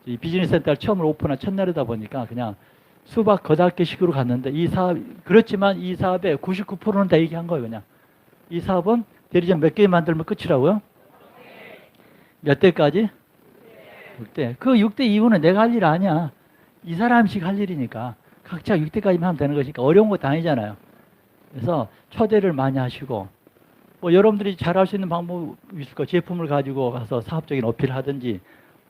S2: 이 비즈니스 센터를 처음으로 오픈한 첫날이다 보니까 그냥 수박 거닫기식으로 갔는데 이 사업 그렇지만 이 사업의 99%는 다 얘기한 거예요. 그냥 이 사업은 대리점 몇 개 만들면 끝이라고요? 몇 대까지? 6대. 그 6대 이후는 내가 할 일 아니야. 이 사람씩 할 일이니까 각자 6대까지만 하면 되는 것이니까 어려운 것도 아니잖아요. 그래서 초대를 많이 하시고 뭐 여러분들이 잘할 수 있는 방법이 있을 거 제품을 가지고 가서 사업적인 어필을 하든지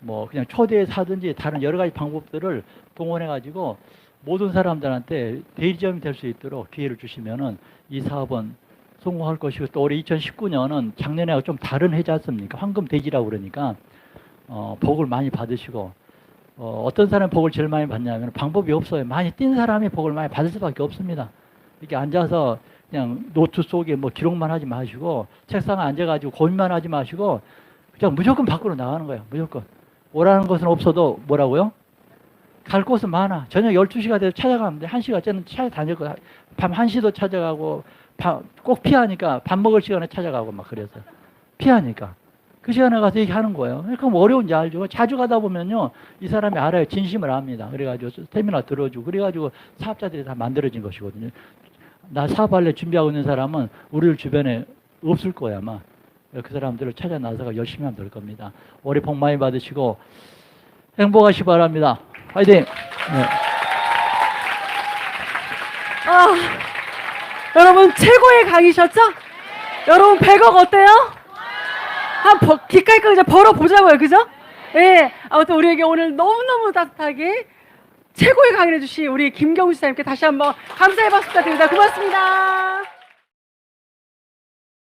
S2: 뭐 그냥 초대해서 하든지 다른 여러 가지 방법들을 동원해 가지고 모든 사람들한테 대리점이 될 수 있도록 기회를 주시면은 이 사업은 성공할 것이고 또 올해 2019년은 작년에하고 좀 다른 해지 않습니까? 황금 대지라고 그러니까 복을 많이 받으시고 어떤 사람이 복을 제일 많이 받냐면 방법이 없어요. 많이 뛴 사람이 복을 많이 받을 수밖에 없습니다. 이렇게 앉아서 그냥 노트 속에 뭐 기록만 하지 마시고 책상에 앉아가지고 고민만 하지 마시고 그냥 무조건 밖으로 나가는 거예요. 무조건. 오라는 것은 없어도 뭐라고요? 갈 곳은 많아. 저녁 12시가 돼서 찾아가면 돼. 1시가 째는 찾아다녔고 밤 1시도 찾아가고 꼭 피하니까 밥 먹을 시간에 찾아가고 막 그래서 피하니까 그 시간에 가서 얘기하는 거예요. 그러니까 뭐 어려운지 알죠. 자주 가다 보면요 이 사람이 알아요. 진심을 압니다. 그래가지고 세미나 들어주고 그래가지고 사업자들이 다 만들어진 것이거든요. 나 사업할래 준비하고 있는 사람은 우리 주변에 없을 거야 아마. 그 사람들을 찾아 나서가 열심히 하면 될 겁니다. 올해 복 많이 받으시고 행복하시기 바랍니다. 화이팅! 네.
S1: 여러분 최고의 강의셨죠? 여러분 100억 어때요? 기깔 이제 벌어보자고요. 그죠? 예. 아무튼 우리에게 오늘 너무너무 따뜻하게 최고의 강의를 해주신 우리 김경수 사님께 다시 한번 감사의 박수 부탁드립니다. 고맙습니다.